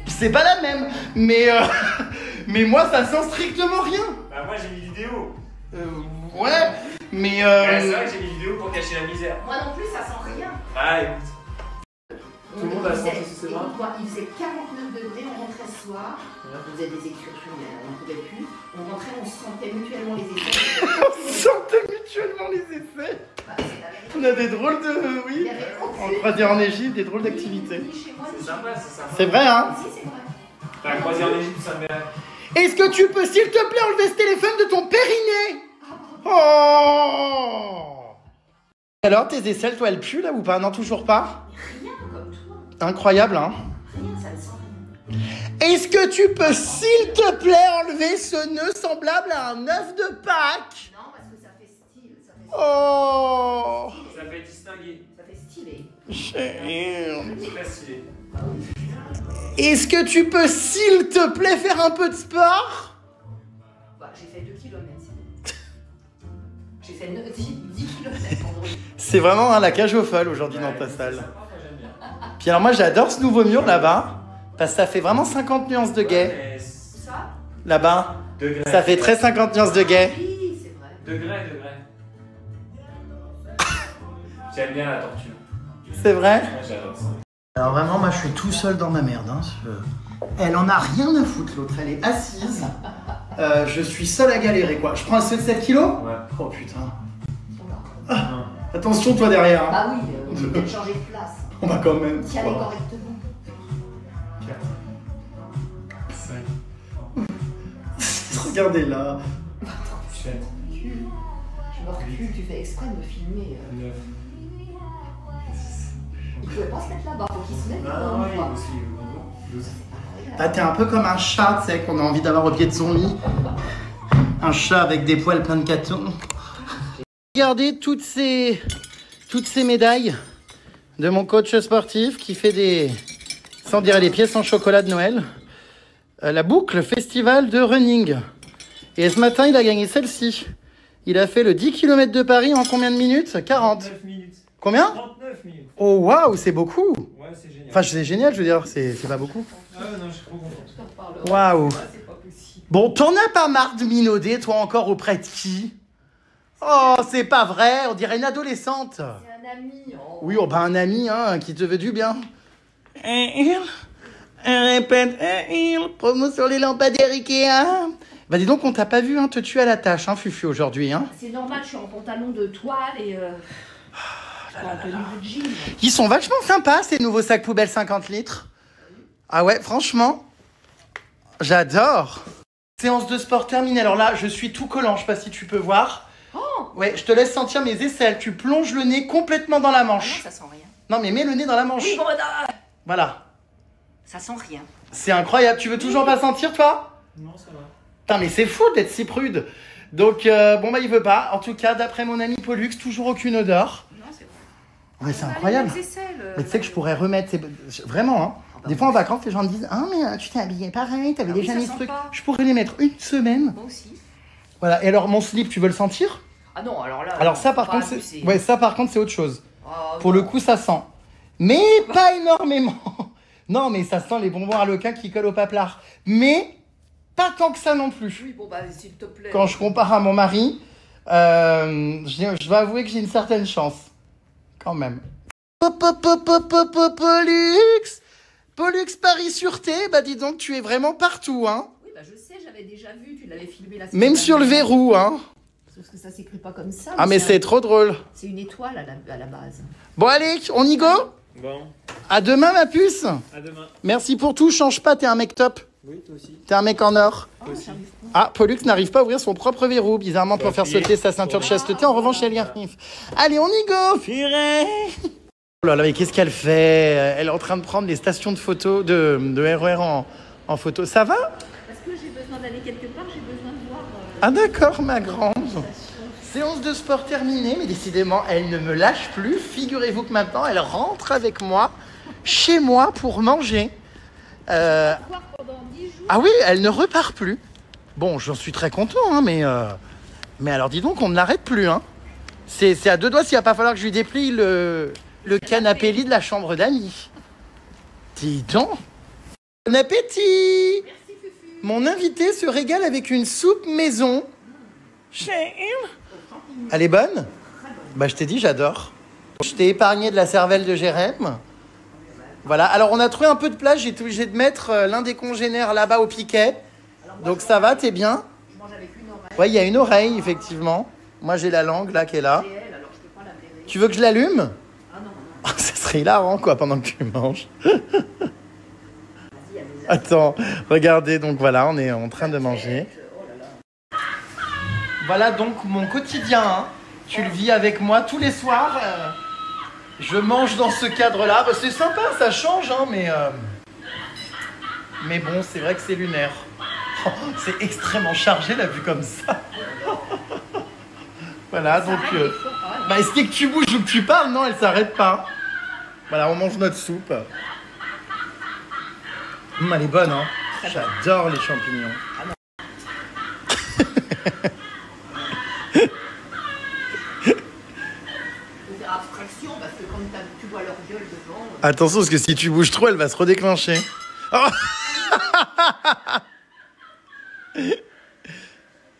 C'est pas la même, mais mais moi ça sent strictement rien. Bah moi j'ai mis vidéo. Ouais, mais Ouais, c'est vrai que j'ai mis vidéo pour cacher la misère. Moi non plus, ça sent rien. Ah écoute. Tout le monde a senti sous ses bras. Écoute-moi, il faisait 49 degrés, on rentrait ce soir. On faisait des excursions, mais on n'en pouvait plus. On rentrait, on se sentait mutuellement les essais. on sentait mutuellement les effets. Bah, c'est la vérité. On a des drôles de, Il oui, y avait en aucune... croisière en Égypte, des drôles d'activités. Ni chez moi, ni C'est chez sympa, c'est sympa. C'est vrai, hein? Si, c'est vrai. T'as croisé en Égypte, ça me met. Est-ce que tu peux, s'il te plaît, enlever ce téléphone de ton périnée? Oh! Alors, tes aisselles, toi, elles puent là ou pas? Non, toujours pas? Rien comme toi. Incroyable, hein? Rien, ça ne sent rien. Est-ce que tu peux, s'il te plaît, enlever ce nœud semblable à un œuf de Pâques? Non, parce que ça fait style. Ça fait, Oh! Ça fait distinguer. ça fait stylé. Chérie. C'est très stylé. Est-ce que tu peux, s'il te plaît, faire un peu de sport? Bah, j'ai fait 2 km. J'ai fait 10 km vendredi. C'est vraiment hein, la cage aux folles aujourd'hui dans ta c'est salle. sympa, moi, j'aime bien. Puis alors moi j'adore ce nouveau mur là-bas, parce que ça fait vraiment 50 nuances de gay. Ouais, mais Ça Là-bas, degré. ça fait très 50 nuances de gay. Oui, c'est vrai. Degré. J'aime bien la tortue. C'est vrai? Ouais, j'adore ça. Alors vraiment, moi je suis tout seul dans ma merde. Hein. Elle en a rien à foutre l'autre, elle est assise. Je suis seul à galérer quoi. Je prends un seul 7 kilos? Ouais. Oh putain. Non. Attention toi derrière. Hein. Bah oui, on peut peut-être changer de place. On va quand même. Tiens-les correctement. Regardez là. Je me recule, tu fais exprès de me filmer. Il pouvait pas se mettre là-bas, faut qu'il se mette là. Ah, t'es un peu comme un chat, tu sais, qu'on a envie d'avoir au pied de son lit. Un chat avec des poils pleins de catons. Regardez toutes ces médailles de mon coach sportif qui fait des, sans dire des pièces en chocolat de Noël. La boucle festival de running. Et ce matin, il a gagné celle-ci. Il a fait le 10 km de Paris en combien de minutes? 40. 39 minutes. Combien? 39 minutes. Oh waouh, c'est beaucoup. Ouais, c'est génial. Enfin, c'est génial, je veux dire, c'est pas beaucoup. Ah non, je suis trop content. Waouh. C'est pas possible. Bon, t'en as pas marre de minauder, toi encore auprès de qui? Oh, c'est pas vrai, on dirait une adolescente. C'est un ami. Oh. Oui, oh, bah un ami, hein, qui te veut du bien. Répète, promo sur les lampadaires Ikea. Bah dis donc, on t'a pas vu hein, te tuer à la tâche, hein, Fufu, aujourd'hui. Hein. C'est normal, je suis en pantalon de toile et en tenue de jean. Ils sont vachement sympas, ces nouveaux sacs poubelles 50 litres. Ah ouais, franchement, j'adore. Séance de sport terminée. Alors là, je suis tout collant, je sais pas si tu peux voir. Oh. Ouais, je te laisse sentir mes aisselles. Tu plonges le nez complètement dans la Ah non, manche. ça sent rien. Non, mais mets le nez dans la manche. Oui, bon, Voilà. ça sent rien. C'est incroyable. Tu veux toujours pas sentir, toi? Non, ça va. Putain, mais c'est fou d'être si prude. Donc, bon, bah, il veut pas. En tout cas, d'après mon ami Pollux, toujours aucune odeur. Non, c'est vrai. Ouais, c'est incroyable. Mais tu sais que je pourrais remettre. Vraiment, hein. Des fois en vacances, les gens me disent ah, mais tu t'es habillé pareil, t'avais Ah oui, déjà ça mis ce sent truc. pas. Je pourrais les mettre une semaine. Moi aussi. Voilà. Et alors, mon slip, tu veux le sentir? Ah non, alors là. Alors, ça, faut par pas contre, abuser. c'est. Ouais, ça, par contre, c'est autre chose. Ah, Pour non. le coup, ça sent. Mais pas énormément. Non, mais ça sent les bonbons Harlequin qui collent au paplard. Mais pas tant que ça non plus. Oui, bon, bah, s'il te plaît. Quand je compare à mon mari, je vais avouer que j'ai une certaine chance. Quand même. Pollux Pollux Paris-Sûreté, bah dis donc, tu es vraiment partout, hein. Oui, bah, je sais, j'avais déjà vu, tu l'avais filmé la Même semaine sur le dernière. verrou, hein. Sauf que ça s'écrit pas comme ça. Ah, mais c'est trop drôle. C'est une étoile à la base. Bon, allez, on y go? Bon, À demain, ma puce. à demain. Merci pour tout, change pas, t'es un mec top. Oui, toi aussi. T'es un mec en or. Oh, j'arrive pas. Ah, Pollux n'arrive pas à ouvrir son propre verrou, bizarrement, pour faire sauter sa ceinture de chasteté. En revanche, elle y arrive. Allez, on y go, purée. Oh là là, mais qu'est-ce qu'elle fait? Elle est en train de prendre les stations de photos, de RER en photo. Ça va? Parce que j'ai besoin d'aller quelque part, j'ai besoin de voir. Ah d'accord, ma grande. Séance de sport terminée, mais décidément, elle ne me lâche plus. Figurez-vous que maintenant, elle rentre avec moi, chez moi, pour manger. Voir pendant 10 jours. Ah oui, elle ne repart plus. Bon, j'en suis très content, hein, mais alors dis donc, on ne l'arrête plus. Hein. C'est à deux doigts s'il va pas falloir que je lui déplie le canapé lit de la chambre d'amis. Dis donc. Bon appétit. Merci, Fufu. Mon invité se régale avec une soupe maison. Elle est bonne? Bah je t'ai dit, j'adore. Je t'ai épargné de la cervelle de Jérém. Voilà, alors on a trouvé un peu de place, j'ai été obligé de mettre l'un des congénères là-bas au piquet. Donc ça va, t'es bien? Je mange avec une oreille. Ouais, il y a une oreille, effectivement. Moi j'ai la langue là qui est là. Et elle, alors je peux pas la verrer. Tu veux que je l'allume? Ah non, non. Ça serait hilarant quoi pendant que tu manges. Vas-y, il y a des Attends, regardez, donc voilà, on est en train de manger. Oh là là. Voilà donc mon quotidien. Hein. Tu le vis avec moi tous les soirs. Je mange dans ce cadre-là. Bah, c'est sympa, ça change, hein, mais bon, c'est vrai que c'est lunaire. Oh, c'est extrêmement chargé la vue comme ça. Voilà, donc. Bah, est-ce que tu bouges ou que tu parles? Non, elle s'arrête pas. Voilà, on mange notre soupe. Elle est bonne, hein. J'adore les champignons. Faut faire abstraction parce que quand tu vois leur gueule devant. Attention, parce que si tu bouges trop, elle va se redéclencher. Oh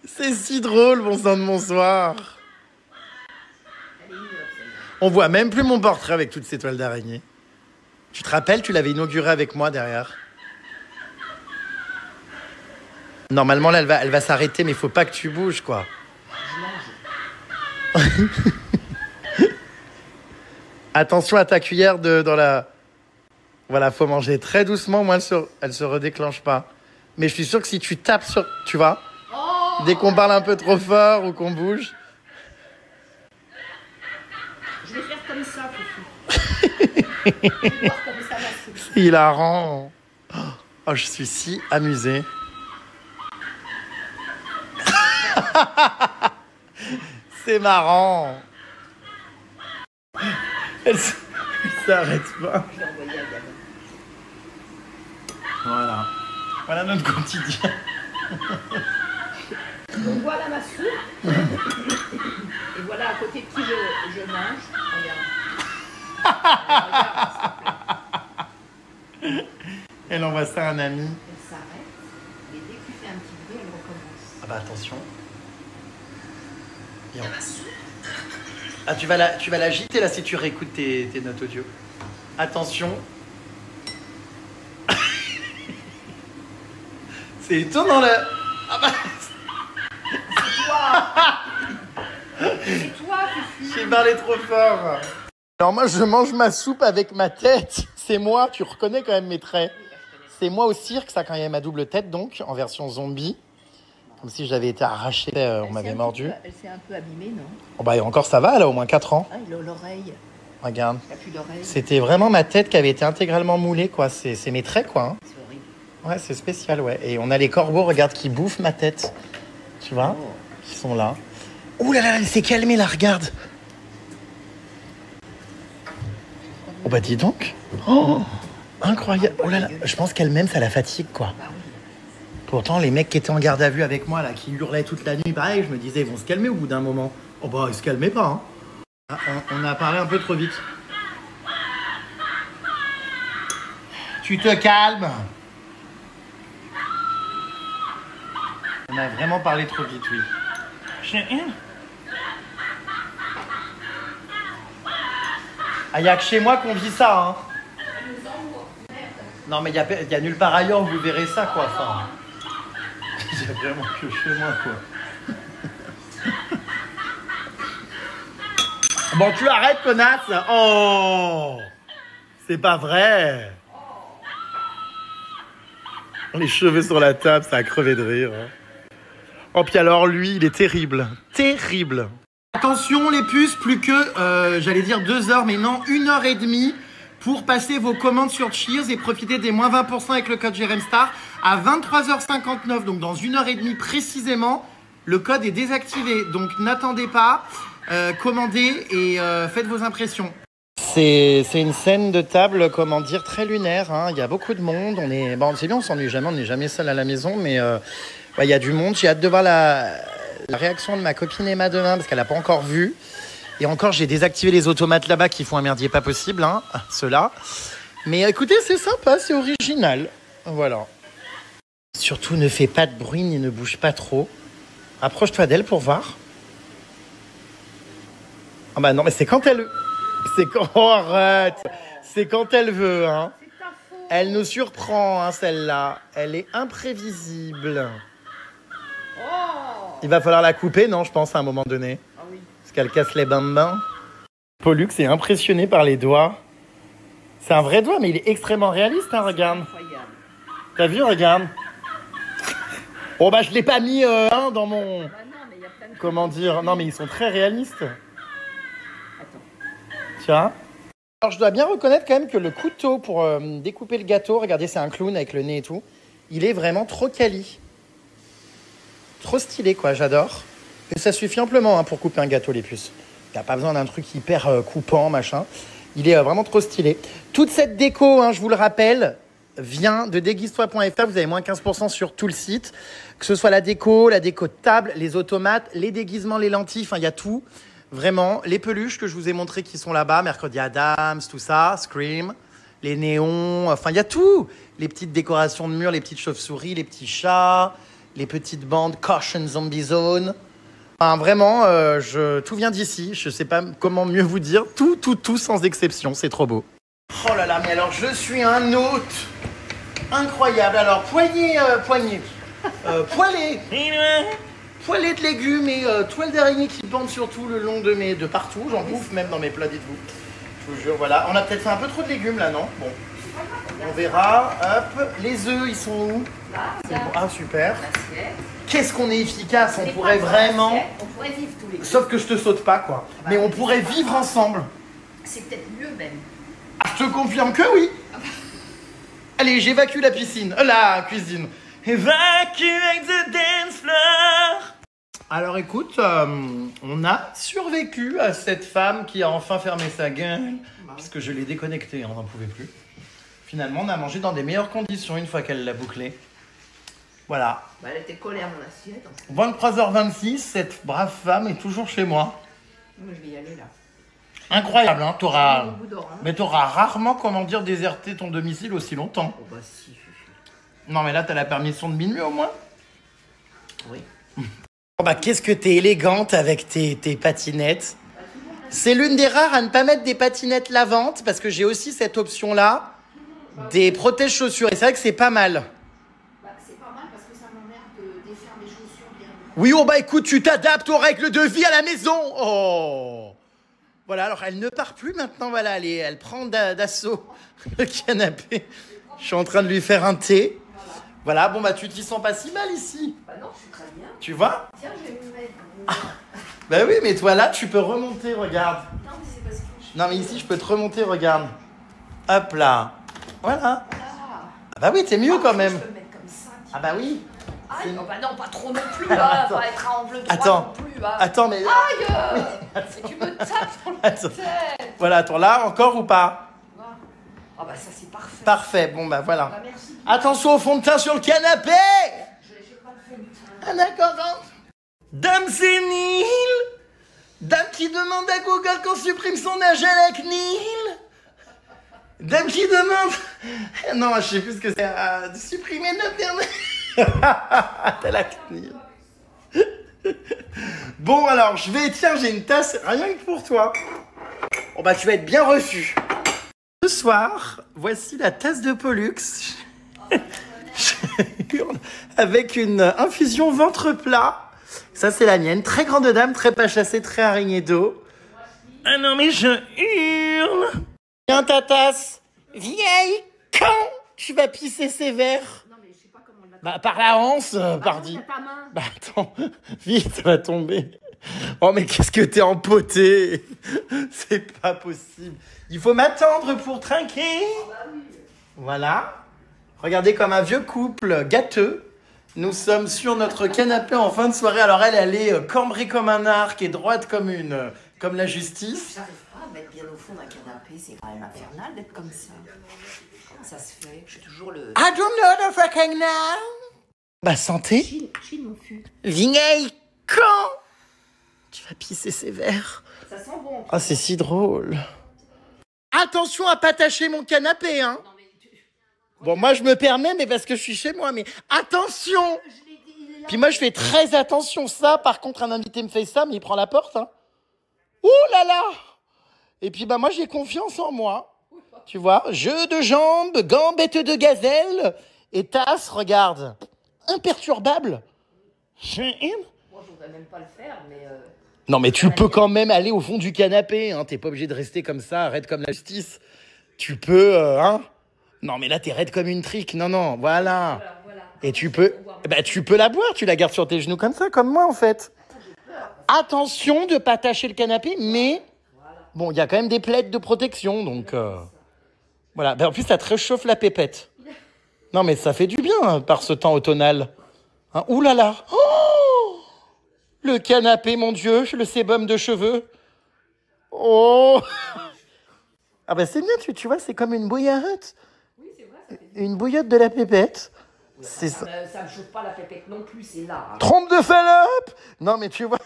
c'est si drôle, bon sang de bonsoir. Elle est ignoble, celle-là. On voit même plus mon portrait avec toutes ces toiles d'araignée. Tu te rappelles, tu l'avais inauguré avec moi derrière. Normalement, là, elle va s'arrêter, mais il faut pas que tu bouges, quoi. Je mange. Attention à ta cuillère dans la... Voilà, faut manger très doucement, moi elle se redéclenche pas. Mais je suis sûr que si tu tapes sur... Tu vois, Oh, dès qu'on parle un peu trop fort ou qu'on bouge... je vais faire comme ça, Foufou. Je vais voir comme ça, ma soupe. C'est hilarant. Oh, je suis si amusée. C'est marrant. Elle s'arrête pas. Je l'ai envoyé à Gab. Voilà. Voilà notre quotidien. Donc voilà ma soupe. Et voilà à côté de qui je mange. Regarde. Regarde, Elle envoie ça à un ami. elle s'arrête. Et dès que tu fais un petit bruit, elle recommence. Ah bah attention. Bien. Ma soupe. Ah, tu vas l'agiter là si tu réécoutes tes notes audio. Attention. C'est étonnant là. Ah bah, C'est toi, Fufu. j'ai parlé trop fort. Alors moi je mange ma soupe avec ma tête. C'est moi, tu reconnais quand même mes traits. C'est moi au cirque, ça quand il y avait ma double tête donc, en version zombie. Comme si j'avais été arraché, on m'avait mordu. Elle s'est un peu abîmée, non? Oh bah et encore ça va, elle a au moins 4 ans. Ah, l'oreille. Regarde. Il n'y a plus d'oreille. C'était vraiment ma tête qui avait été intégralement moulée quoi. C'est mes traits quoi. Hein. C'est horrible. Ouais, c'est spécial, ouais. Et on a les corbeaux, regarde, qui bouffent ma tête. Tu vois? Oh. Qui sont là. Ouh là là, elle s'est calmée là, regarde. Oh bah dis donc. Oh, incroyable. Oh là là, je pense qu'elle-même, ça la fatigue, quoi. Bah oui. Pourtant, les mecs qui étaient en garde à vue avec moi, là, qui hurlaient toute la nuit, pareil, je me disais, ils vont se calmer au bout d'un moment. Oh bah, ils se calmaient pas, hein. Ah, on a parlé un peu trop vite. Tu te calmes. On a vraiment parlé trop vite, oui. Ah, il n'y a que chez moi qu'on vit ça, hein. Non, mais il y a nulle part ailleurs où vous verrez ça, quoi. Enfin, il y a vraiment que chez moi, quoi. Bon, tu arrêtes, connasse. Oh, c'est pas vrai. Les cheveux sur la table, ça a crevé de rire. Oh, puis alors, lui, il est terrible. Terrible. Attention, les puces, plus que, j'allais dire 2 heures, mais non, 1 heure et demie pour passer vos commandes sur Cheers et profiter des moins 20% avec le code JRMSTAR à 23h59. Donc, dans 1 heure et demie précisément, le code est désactivé. Donc, n'attendez pas, commandez et faites vos impressions. C'est une scène de table, comment dire, très lunaire. Hein. Il y a beaucoup de monde. C'est bien, on s'ennuie jamais, on n'est jamais seul à la maison, mais il y a du monde. J'ai hâte de voir la réaction de ma copine Emma demain, parce qu'elle n'a pas encore vu. Et encore, j'ai désactivé les automates là-bas qui font un merdier pas possible, hein, ceux-là. Mais écoutez, c'est sympa, c'est original. Voilà. Surtout, ne fais pas de bruit ni ne bouge pas trop. Approche-toi d'elle pour voir. Ah bah non, mais c'est quand elle... C'est quand... Oh, arrête. C'est quand elle veut, hein. C'est ta faute. Elle nous surprend, hein, celle-là. Elle est imprévisible. Oh. Il va falloir la couper, non, je pense, à un moment donné. Ah oui. Parce qu'elle casse les bambins. Pollux est impressionné par les doigts. C'est un vrai doigt, mais il est extrêmement réaliste, hein, regarde. Incroyable. T'as vu, regarde. Oh bah, je l'ai pas mis dans mon... Bah non, mais il y a plein de... Comment dire? Non, mais ils sont très réalistes. Attends. Tiens. Alors, je dois bien reconnaître quand même que le couteau pour découper le gâteau, regardez, c'est un clown avec le nez et tout, il est vraiment trop quali. Trop stylé, quoi, j'adore. Et ça suffit amplement hein, pour couper un gâteau, les puces. Il n'y a pas besoin d'un truc hyper coupant, machin. Il est vraiment trop stylé. Toute cette déco, hein, je vous le rappelle, vient de déguise-toi.fr. Vous avez moins 15% sur tout le site. Que ce soit la déco de table, les automates, les déguisements, les lentilles, enfin, il y a tout. Vraiment, les peluches que je vous ai montrées qui sont là-bas, Mercredi Adams, tout ça, Scream, les néons, enfin, il y a tout. Les petites décorations de murs, les petites chauves-souris, les petits chats, les petites bandes Caution Zombie Zone. Enfin, vraiment, tout vient d'ici. Je sais pas comment mieux vous dire. Tout sans exception. C'est trop beau. Oh là là, mais alors, je suis un hôte incroyable. Alors, poignée, poêlée. Poêlée de légumes et toile d'araignée qui pendent surtout le long de partout. J'en bouffe même dans mes plats, dites-vous. Je vous jure, voilà. On a peut-être fait un peu trop de légumes là, non? Bon. On verra. Hop. Les œufs, ils sont où? Là, C'est bon. Ah, super. l'assiette. Qu'est-ce qu'on est efficace. On Les pourrait poissons dans vraiment... l'assiette, on pourrait vivre tous les deux. Sauf que je te saute pas, quoi. Mais on pourrait vivre ensemble. C'est peut-être mieux même. Ah, je te confirme que oui. Allez, j'évacue la piscine. La cuisine. Evacuate the dance floor. Alors écoute, on a survécu à cette femme qui a enfin fermé sa gueule. Puisque je l'ai déconnectée, on n'en pouvait plus. Finalement, on a mangé dans des meilleures conditions une fois qu'elle l'a bouclée. Voilà. Bah, elle était collée à mon assiette. 23h26, cette brave femme est toujours chez moi. Moi, je vais y aller là. Incroyable, hein, Au bout d'or, hein. Mais t'auras rarement, comment dire, déserté ton domicile aussi longtemps. Oh bah si, Non mais là, t'as la permission de minuit au moins. oui. Oh bah, qu'est-ce que t'es élégante avec tes patinettes. C'est l'une des rares à ne pas mettre des patinettes lavantes, parce que j'ai aussi cette option-là, des protège-chaussures. Et c'est vrai que c'est pas mal. Bah, c'est pas mal parce que ça m'emmerde de défaire mes chaussures bien. Oui, oh bah écoute, tu t'adaptes aux règles de vie à la maison. Oh. Voilà, alors elle ne part plus maintenant, voilà, elle prend d'assaut le canapé. Je suis en train de lui faire un thé. Voilà, bon bah tu t'y sens pas si mal ici. Bah non, je suis très bien. Tu vois? Tiens, je vais me mettre. Bah oui, mais toi là, tu peux remonter, regarde. Non, mais c'est parce que je... Non mais ici, je peux te remonter, regarde. Hop là. Voilà. Ah, Ah bah oui, c'est mieux quand même. Je peux me mettre comme ça. Ah bah oui. Aïe, oh bah non, pas trop non plus, là. Attends. Pas être à angle droit Attends. non plus. Là. Attends, mais... Aïe Et tu me tapes dans la Attends. tête. Voilà, attends, là, encore ou pas? Ah bah ça, c'est parfait. Parfait, bon bah voilà. Bah merci. Attention au fond de teint sur le canapé. J'ai pas le fond de teint. Ah d'accord, hein. Dame sénile. Dame qui demande à Google qu'on supprime son âge à la CNIL. Dame qui demande... Non, je sais plus ce que c'est. De supprimer notre... à la CNIL. Bon alors, tiens, j'ai une tasse rien que pour toi. Bon bah tu vas être bien reçu. Ce soir, voici la tasse de Pollux. Je hurle. Avec une infusion ventre plat. Ça c'est la mienne. Très grande dame, très pas chassée, très araignée d'eau. Ah non mais je hurle. Viens ta tasse. Vieille con. Tu vas pisser ses verres. Non, mais je sais pas comment on l'a. Bah par la hanse, pardi. Ta main. Bah attends, vite, ça va tomber. Oh mais qu'est-ce que t'es empoté. C'est pas possible. Il faut m'attendre pour trinquer. Voilà. Regardez comme un vieux couple gâteux. Nous sommes sur notre canapé en fin de soirée. Alors elle est cambrée comme un arc et droite comme la justice. J'arrive pas à me mettre bien au fond d'un canapé. C'est quand même infernal d'être comme ça. Comment ça se fait? Je suis toujours le... I don't know the fucking now. Bah santé. Chine mon fût. Vieille con. Tu vas pisser ses verres. Ça sent bon. Ah, c'est si drôle. Attention à pas tâcher mon canapé, hein. Non, mais Bon, moi, je me permets, mais parce que je suis chez moi, mais attention. je l'ai dit, il est là. Puis moi, je fais très attention. Ça, par contre, un invité me fait ça, mais il prend la porte, hein. Ouh là là. Et puis, bah, moi, j'ai confiance en moi. Tu vois, jeu de jambes, gambette de gazelle et tasse, regarde. Imperturbable. Moi, je voudrais même pas le faire, mais... Non, mais tu peux quand même aller au fond du canapé, hein. T'es pas obligé de rester comme ça, raide comme la justice. Tu peux, hein. Non, mais là, t'es raide comme une trique. Non, non, voilà. Voilà. Et tu peux la boire, tu la gardes sur tes genoux comme ça, comme moi, en fait. Attention de pas tâcher le canapé, mais bon, il y a quand même des plaids de protection, donc voilà. Ben, en plus, ça te réchauffe la pépette. Non, mais ça fait du bien hein, par ce temps automnal. Hein, ouh là là. Oh, le canapé, mon Dieu, le sébum de cheveux. Oh. Ah ben c'est bien, tu vois, c'est comme une bouillotte. Oui, c'est vrai, ça fait... Une bouillotte de la pépette. C'est ça. Ça me chauffe pas la pépette non plus, c'est là. Hein. Trompe de Fallope. Non, mais tu vois...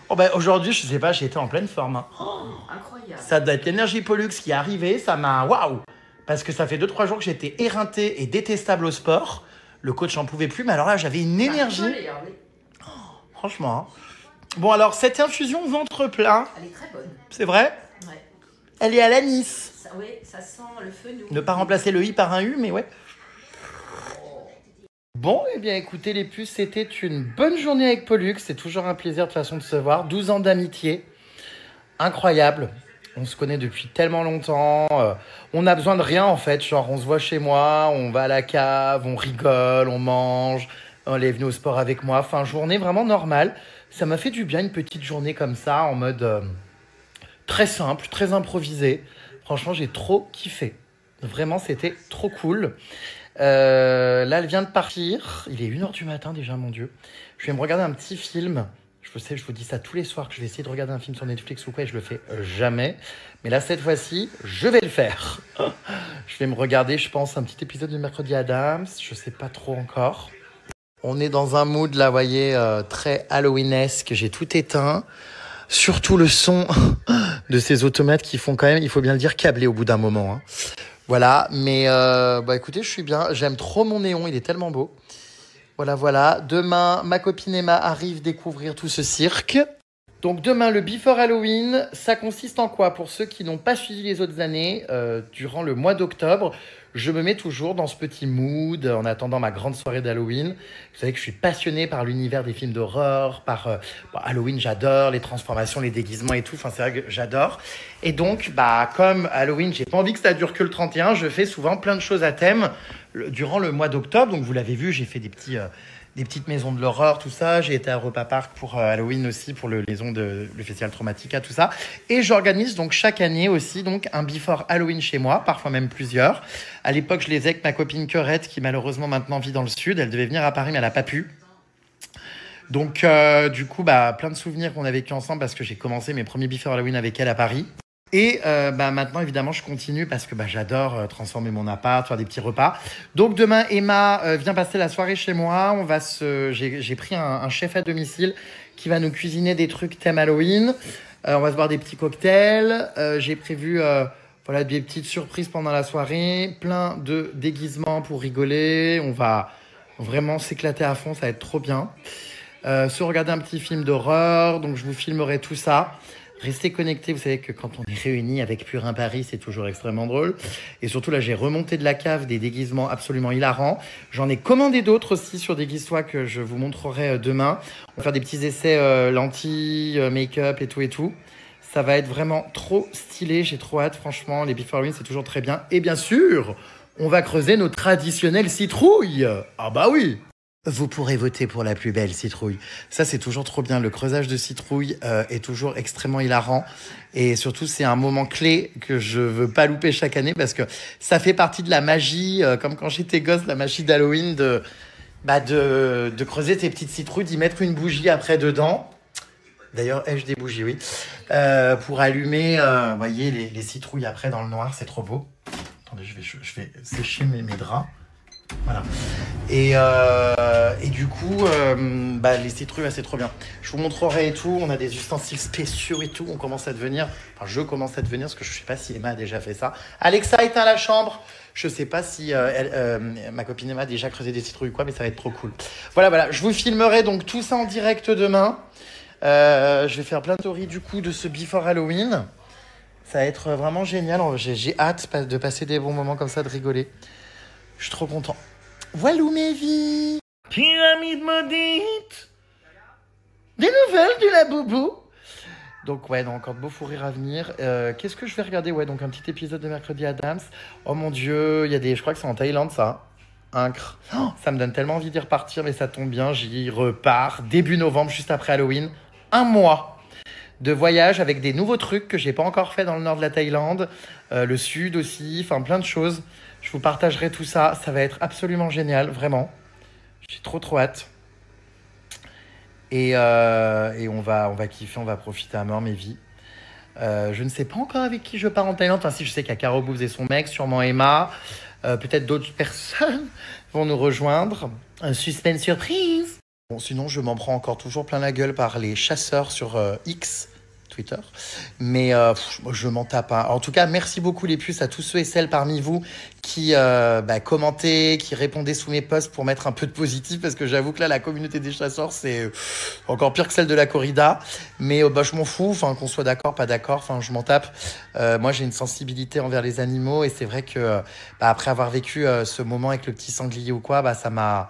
Oh ben aujourd'hui, je sais pas, j'ai été en pleine forme. Hein. Oh, incroyable. Ça doit être l'énergie Pollux qui est arrivée, ça m'a... Waouh. Parce que ça fait 2-3 jours que j'étais éreinté et détestable au sport. Le coach n'en pouvait plus, mais alors là, j'avais une énergie. Franchement. Hein. Bon, alors, cette infusion ventre plat, Elle est très bonne. c'est vrai? Ouais. Elle est à l'anis. Ça, oui, ça sent le fenouil. Ne pas remplacer le i par un u, mais ouais. Bon, eh bien, écoutez, les puces, c'était une bonne journée avec Pollux. C'est toujours un plaisir, de toute façon, de se voir. 12 ans d'amitié. Incroyable. On se connaît depuis tellement longtemps. On n'a besoin de rien en fait. Genre, on se voit chez moi, on va à la cave, on rigole, on mange. Elle est venue au sport avec moi. Enfin, journée vraiment normale. Ça m'a fait du bien, une petite journée comme ça, en mode très simple, très improvisé. Franchement, j'ai trop kiffé. Vraiment, c'était trop cool. Là, elle vient de partir. Il est 1h du matin déjà, mon Dieu. Je vais me regarder un petit film. Je sais, je vous dis ça tous les soirs que je vais essayer de regarder un film sur Netflix ou quoi et je le fais jamais. Mais là, cette fois-ci, je vais le faire. Je vais me regarder, je pense, un petit épisode de Mercredi Addams. Je sais pas trop encore. On est dans un mood, là, vous voyez, très Halloweenesque. J'ai tout éteint. Surtout le son de ces automates qui font quand même, il faut bien le dire, câbler au bout d'un moment. Hein. Voilà, mais écoutez, je suis bien. J'aime trop mon néon, il est tellement beau. Voilà. Demain, ma copine Emma arrive découvrir tout ce cirque. Donc demain, le Before Halloween, ça consiste en quoi? Pour ceux qui n'ont pas suivi les autres années, durant le mois d'octobre, je me mets toujours dans ce petit mood en attendant ma grande soirée d'Halloween. Vous savez que je suis passionné par l'univers des films d'horreur, par Halloween, j'adore les transformations, les déguisements et tout. Enfin, c'est vrai que j'adore. Et donc, comme Halloween, j'ai pas envie que ça dure que le 31, je fais souvent plein de choses à thème durant le mois d'octobre. Donc, vous l'avez vu, j'ai fait des petites maisons de l'horreur, tout ça. J'ai été à Europa Park pour Halloween aussi, pour le festival Traumatica, tout ça. Et j'organise donc chaque année aussi donc un Before Halloween chez moi, parfois même plusieurs. À l'époque, je les ai avec ma copine Querette, qui malheureusement maintenant vit dans le sud. Elle devait venir à Paris, mais elle n'a pas pu. Donc, du coup, plein de souvenirs qu'on a vécu ensemble parce que j'ai commencé mes premiers Before Halloween avec elle à Paris. Et maintenant, évidemment, je continue parce que j'adore transformer mon appart, faire des petits repas. Donc, demain, Emma vient passer la soirée chez moi. J'ai pris un chef à domicile qui va nous cuisiner des trucs thème Halloween. On va se boire des petits cocktails. J'ai prévu des petites surprises pendant la soirée. Plein de déguisements pour rigoler. On va vraiment s'éclater à fond. Ça va être trop bien. Se regarder un petit film d'horreur. Donc, je vous filmerai tout ça. Restez connectés, vous savez que quand on est réunis avec Purin Paris, c'est toujours extrêmement drôle. Et surtout, là, j'ai remonté de la cave des déguisements absolument hilarants. J'en ai commandé d'autres aussi sur Déguise-toi que je vous montrerai demain. On va faire des petits essais lentilles, make-up et tout. Ça va être vraiment trop stylé, j'ai trop hâte, franchement. Les Before Halloween, c'est toujours très bien. Et bien sûr, on va creuser nos traditionnelles citrouilles. Ah bah oui! Vous pourrez voter pour la plus belle citrouille. Ça, c'est toujours trop bien. Le creusage de citrouille est toujours extrêmement hilarant. Et surtout, c'est un moment clé que je veux pas louper chaque année parce que ça fait partie de la magie, comme quand j'étais gosse, la magie d'Halloween, de creuser tes petites citrouilles, d'y mettre une bougie après dedans. D'ailleurs, ai-je des bougies, oui. Pour allumer, voyez, les citrouilles après dans le noir, c'est trop beau. Attendez, je vais sécher mes draps. Voilà. Et du coup, les citrouilles, c'est trop bien. Je vous montrerai et tout. On a des ustensiles spéciaux et tout. Je commence à devenir, parce que je sais pas si Emma a déjà fait ça. Alexa, éteins la chambre. Je sais pas si ma copine Emma a déjà creusé des citrouilles ou quoi, mais ça va être trop cool. Voilà. Je vous filmerai donc tout ça en direct demain. Je vais faire plein de stories du coup de ce Before Halloween. Ça va être vraiment génial. J'ai hâte de passer des bons moments comme ça, de rigoler. Je suis trop content. Voilou mes vies. Pyramide maudite. Des nouvelles de la boubou. Donc encore de beaux fous rires à venir. Qu'est-ce que je vais regarder? Donc un petit épisode de Mercredi Addams. Oh mon Dieu, je crois que c'est en Thaïlande ça. Ça me donne tellement envie d'y repartir, mais ça tombe bien, j'y repars début novembre, juste après Halloween. 1 mois de voyage avec des nouveaux trucs que j'ai pas encore fait dans le nord de la Thaïlande, le sud aussi, enfin plein de choses. Je vous partagerai tout ça, ça va être absolument génial, vraiment. J'ai trop hâte. Et on va kiffer, on va profiter à mort mes vies. Je ne sais pas encore avec qui je pars en Thaïlande. Enfin si, je sais qu'il y a Caro Bouffe et son mec, sûrement Emma. Peut-être d'autres personnes vont nous rejoindre. Un suspense surprise. Bon, sinon, je m'en prends encore toujours plein la gueule par les chasseurs sur X, Twitter. Mais je m'en tape. En tout cas, merci beaucoup les puces à tous ceux et celles parmi vous qui commentaient, qui répondaient sous mes posts pour mettre un peu de positif. Parce que j'avoue que là, la communauté des chasseurs, c'est encore pire que celle de la corrida. Mais je m'en fous, qu'on soit d'accord, pas d'accord, je m'en tape. Moi, j'ai une sensibilité envers les animaux. Et c'est vrai que après avoir vécu ce moment avec le petit sanglier ou quoi, ça m'a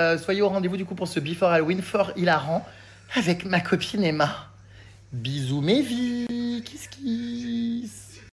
soyez au rendez-vous du coup pour ce Before Halloween fort hilarant avec ma copine Emma. Bisous mes vies, kiss kiss.